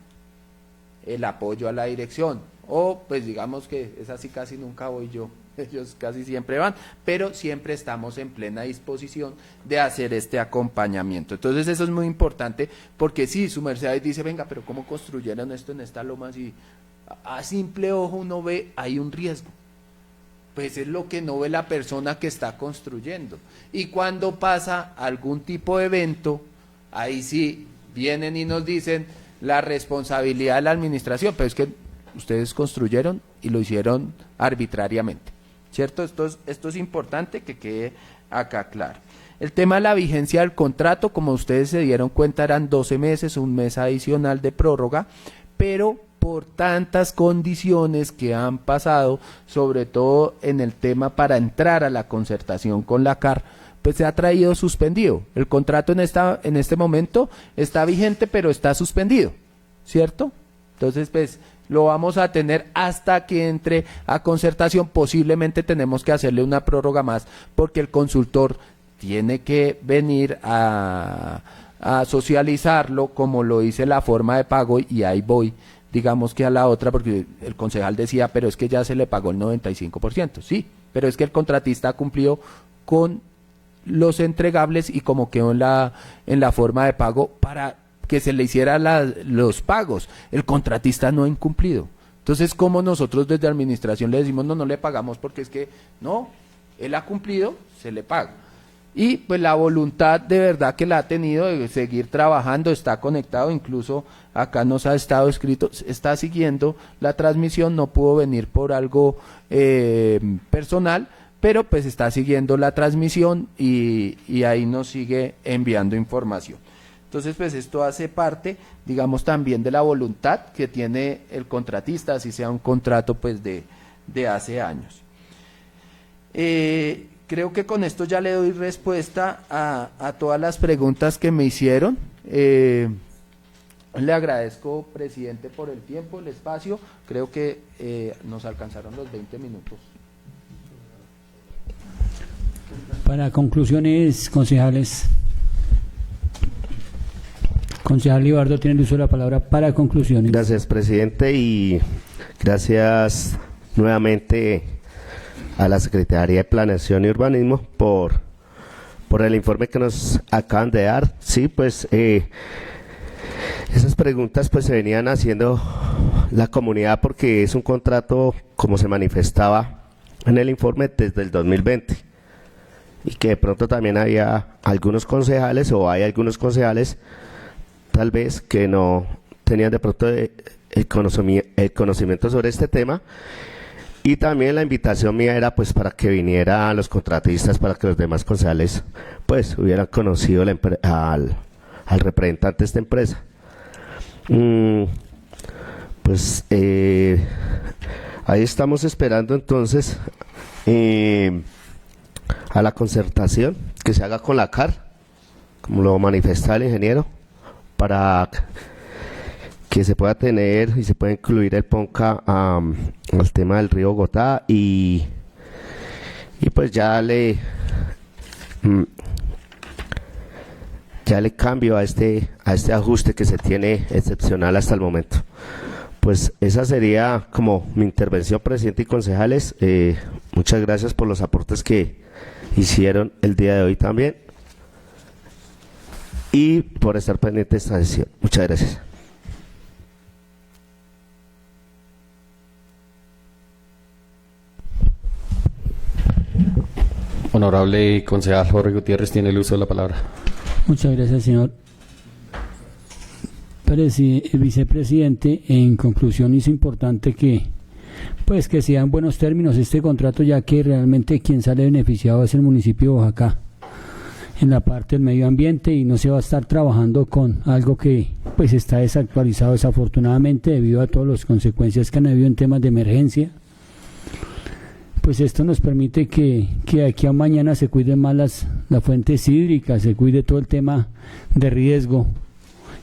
el apoyo a la dirección, o pues digamos que es así, casi nunca voy yo, ellos casi siempre van, pero siempre estamos en plena disposición de hacer este acompañamiento. Entonces eso es muy importante, porque sí, su merced dice, venga, pero ¿cómo construyeron esto en esta loma? Si a simple ojo uno ve, hay un riesgo. Pues es lo que no ve la persona que está construyendo. Y cuando pasa algún tipo de evento, ahí sí vienen y nos dicen la responsabilidad de la administración, pero es que ustedes construyeron y lo hicieron arbitrariamente, ¿cierto? Esto es importante que quede acá claro. El tema de la vigencia del contrato, como ustedes se dieron cuenta, eran 12 meses, un mes adicional de prórroga, pero por tantas condiciones que han pasado, sobre todo en el tema para entrar a la concertación con la CAR, pues se ha traído suspendido. El contrato en este momento está vigente, pero está suspendido, ¿cierto? Entonces, pues lo vamos a tener hasta que entre a concertación. Posiblemente tenemos que hacerle una prórroga más, porque el consultor tiene que venir a socializarlo, como lo dice la forma de pago, y ahí voy, digamos que a la otra, porque el concejal decía, pero es que ya se le pagó el 95%, sí, pero es que el contratista ha cumplido con los entregables y como quedó en la forma de pago para que se le hiciera los pagos, el contratista no ha incumplido. Entonces, ¿cómo nosotros desde administración le decimos, no le pagamos porque es que, no, él ha cumplido, se le paga? Y pues la voluntad de verdad que la ha tenido de seguir trabajando, está conectado, incluso acá nos ha estado escrito, está siguiendo la transmisión, no pudo venir por algo personal, pero pues está siguiendo la transmisión y ahí nos sigue enviando información. Entonces, pues esto hace parte, digamos, también de la voluntad que tiene el contratista, así sea un contrato pues de hace años. Creo que con esto ya le doy respuesta a todas las preguntas que me hicieron. Le agradezco, presidente, por el tiempo, el espacio. Creo que nos alcanzaron los 20 minutos. Para conclusiones, concejales. Concejal Libardo tiene el uso de la palabra para conclusiones. Gracias, presidente, y gracias nuevamente a la Secretaría de Planeación y Urbanismo por el informe que nos acaban de dar. Sí, pues esas preguntas pues se venían haciendo la comunidad porque es un contrato, como se manifestaba en el informe, desde el 2020 y que de pronto también había algunos concejales o hay algunos concejales tal vez que no tenían de pronto el conocimiento sobre este tema. Y también la invitación mía era pues para que vinieran los contratistas, para que los demás concejales pues hubieran conocido al representante de esta empresa. Pues ahí estamos esperando entonces a la concertación que se haga con la CAR, como lo manifestaba el ingeniero, para que se pueda tener y se pueda incluir el PONCA al tema del río Bogotá y pues ya le cambio a este ajuste que se tiene excepcional hasta el momento. Pues esa sería como mi intervención, presidente y concejales. Muchas gracias por los aportes que hicieron el día de hoy también y por estar pendiente de esta sesión. Muchas gracias. Honorable concejal Jorge Gutiérrez tiene el uso de la palabra. Muchas gracias, señor vicepresidente. En conclusión, es importante que sea en buenos términos este contrato, ya que realmente quien sale beneficiado es el municipio de Boyacá en la parte del medio ambiente, y no se va a estar trabajando con algo que pues está desactualizado desafortunadamente debido a todas las consecuencias que han habido en temas de emergencia. Pues esto nos permite que de aquí a mañana se cuiden más las fuentes hídricas, se cuide todo el tema de riesgo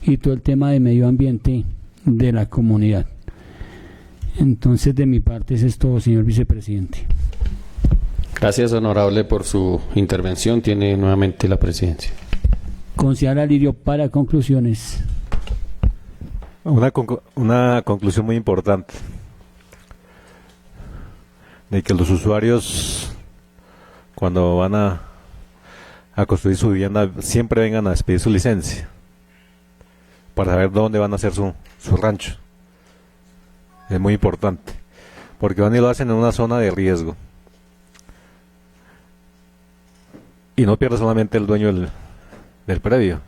y todo el tema de medio ambiente de la comunidad. Entonces, de mi parte, eso es todo, señor vicepresidente. Gracias, honorable, por su intervención. Tiene nuevamente la presidencia. Concejal Alirio, para conclusiones. Una conclusión muy importante, de que los usuarios, cuando van a construir su vivienda, siempre vengan a expedir su licencia para saber dónde van a hacer su rancho. Es muy importante, porque van y lo hacen en una zona de riesgo. Y no pierde solamente el dueño del predio,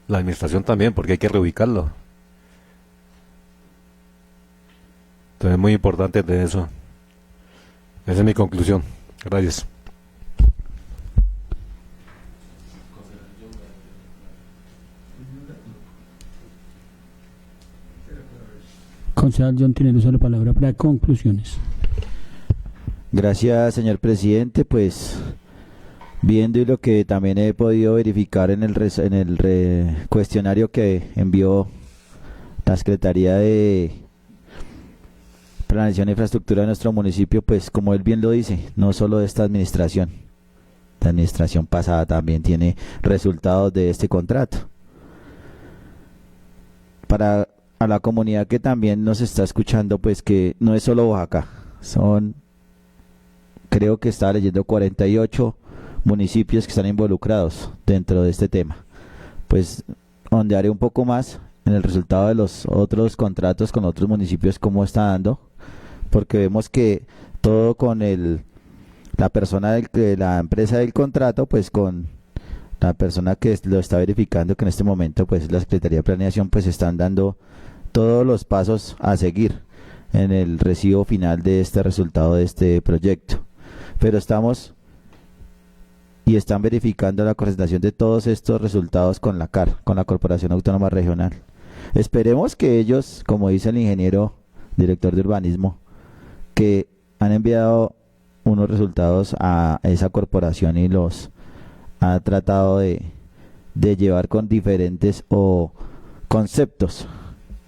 la administración también, porque hay que reubicarlo. Entonces es muy importante de eso. Esa es mi conclusión. Gracias. Concejal John tiene el uso de la palabra para conclusiones. Gracias, señor presidente. Pues viendo y lo que también he podido verificar en el cuestionario que envió la Secretaría de Planeación e Infraestructura de nuestro municipio, pues como él bien lo dice, no solo de esta administración, la administración pasada también tiene resultados de este contrato. Para a la comunidad que también nos está escuchando, pues que no es solo Oaxaca, creo que estaba leyendo 48 municipios que están involucrados dentro de este tema. Pues ondearé un poco más en el resultado de los otros contratos con otros municipios, cómo está dando, porque vemos que todo con la persona la empresa del contrato, pues con la persona que lo está verificando, que en este momento pues la Secretaría de Planeación, pues están dando todos los pasos a seguir en el recibo final de este resultado de este proyecto. Pero están verificando la presentación de todos estos resultados con la CAR, con la Corporación Autónoma Regional. Esperemos que ellos, como dice el ingeniero director de urbanismo, que han enviado unos resultados a esa corporación y los ha tratado de llevar con diferentes conceptos.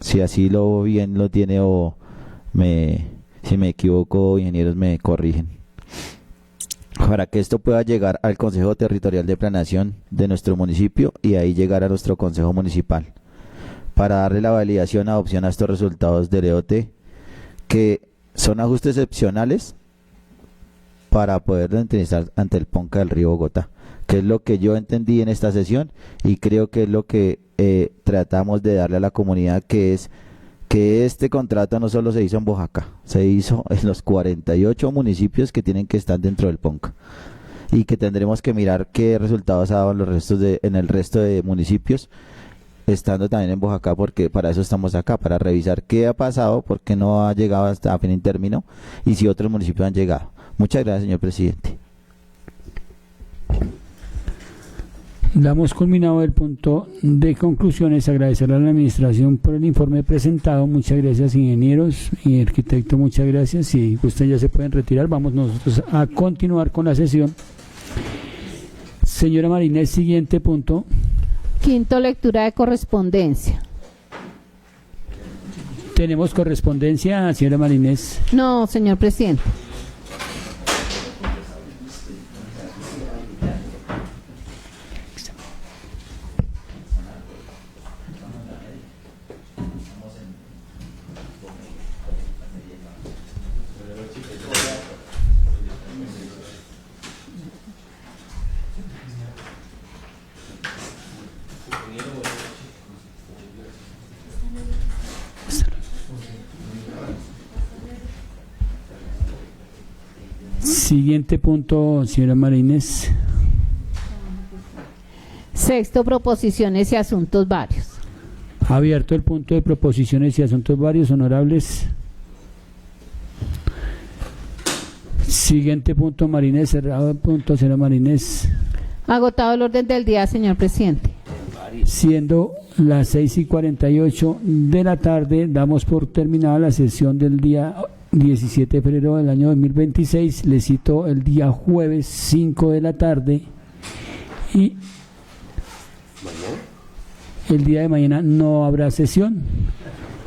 Si así lo tiene si me equivoco, ingenieros me corrigen. Para que esto pueda llegar al Consejo Territorial de Planeación de nuestro municipio y ahí llegar a nuestro Consejo Municipal, para darle la validación, adopción a estos resultados del EOT, que son ajustes excepcionales para poderlo utilizar ante el PONCA del Río Bogotá, que es lo que yo entendí en esta sesión y creo que es lo que tratamos de darle a la comunidad, que es que este contrato no solo se hizo en Oaxaca, se hizo en los 48 municipios que tienen que estar dentro del PONCA, y que tendremos que mirar qué resultados ha dado en el resto de municipios, estando también en Oaxaca, porque para eso estamos acá, para revisar qué ha pasado, por qué no ha llegado hasta fin y término, y si otros municipios han llegado. Muchas gracias, señor presidente. Damos culminado el punto de conclusiones. Agradecerle a la administración por el informe presentado. Muchas gracias, ingenieros y arquitecto. Muchas gracias. Si ustedes ya se pueden retirar, vamos nosotros a continuar con la sesión. Señora Marina, siguiente punto. Quinto, lectura de correspondencia. ¿Tenemos correspondencia, señora Marinés? No, señor presidente. Siguiente punto, señora Marínez. Sexto, proposiciones y asuntos varios. Abierto el punto de proposiciones y asuntos varios, honorables. Siguiente punto, Marínez. Cerrado el punto, señora Marínez. Agotado el orden del día, señor presidente. Siendo las 6:48 de la tarde, damos por terminada la sesión del día 17 de febrero del año 2026. Le cito el día jueves 5 de la tarde y el día de mañana no habrá sesión.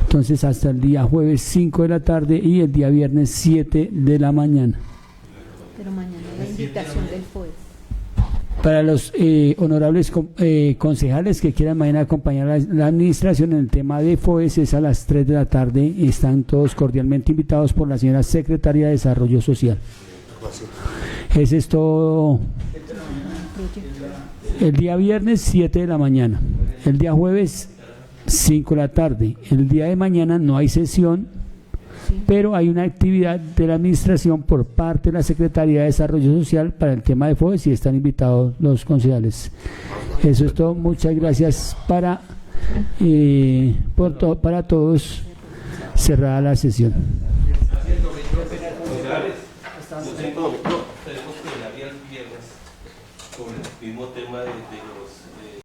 Entonces hasta el día jueves 5 de la tarde y el día viernes 7 de la mañana. Pero mañana la invitación del FOES. Para los honorables concejales que quieran mañana acompañar a la administración en el tema de FOES, es a las 3 de la tarde. Están todos cordialmente invitados por la señora Secretaria de Desarrollo Social. Ese es todo. El día viernes 7 de la mañana, el día jueves 5 de la tarde, el día de mañana no hay sesión, pero hay una actividad de la administración por parte de la Secretaría de Desarrollo Social para el tema de FOES y están invitados los concejales. Eso es todo. Muchas gracias para todos. Cerrada la sesión. no, micrófono.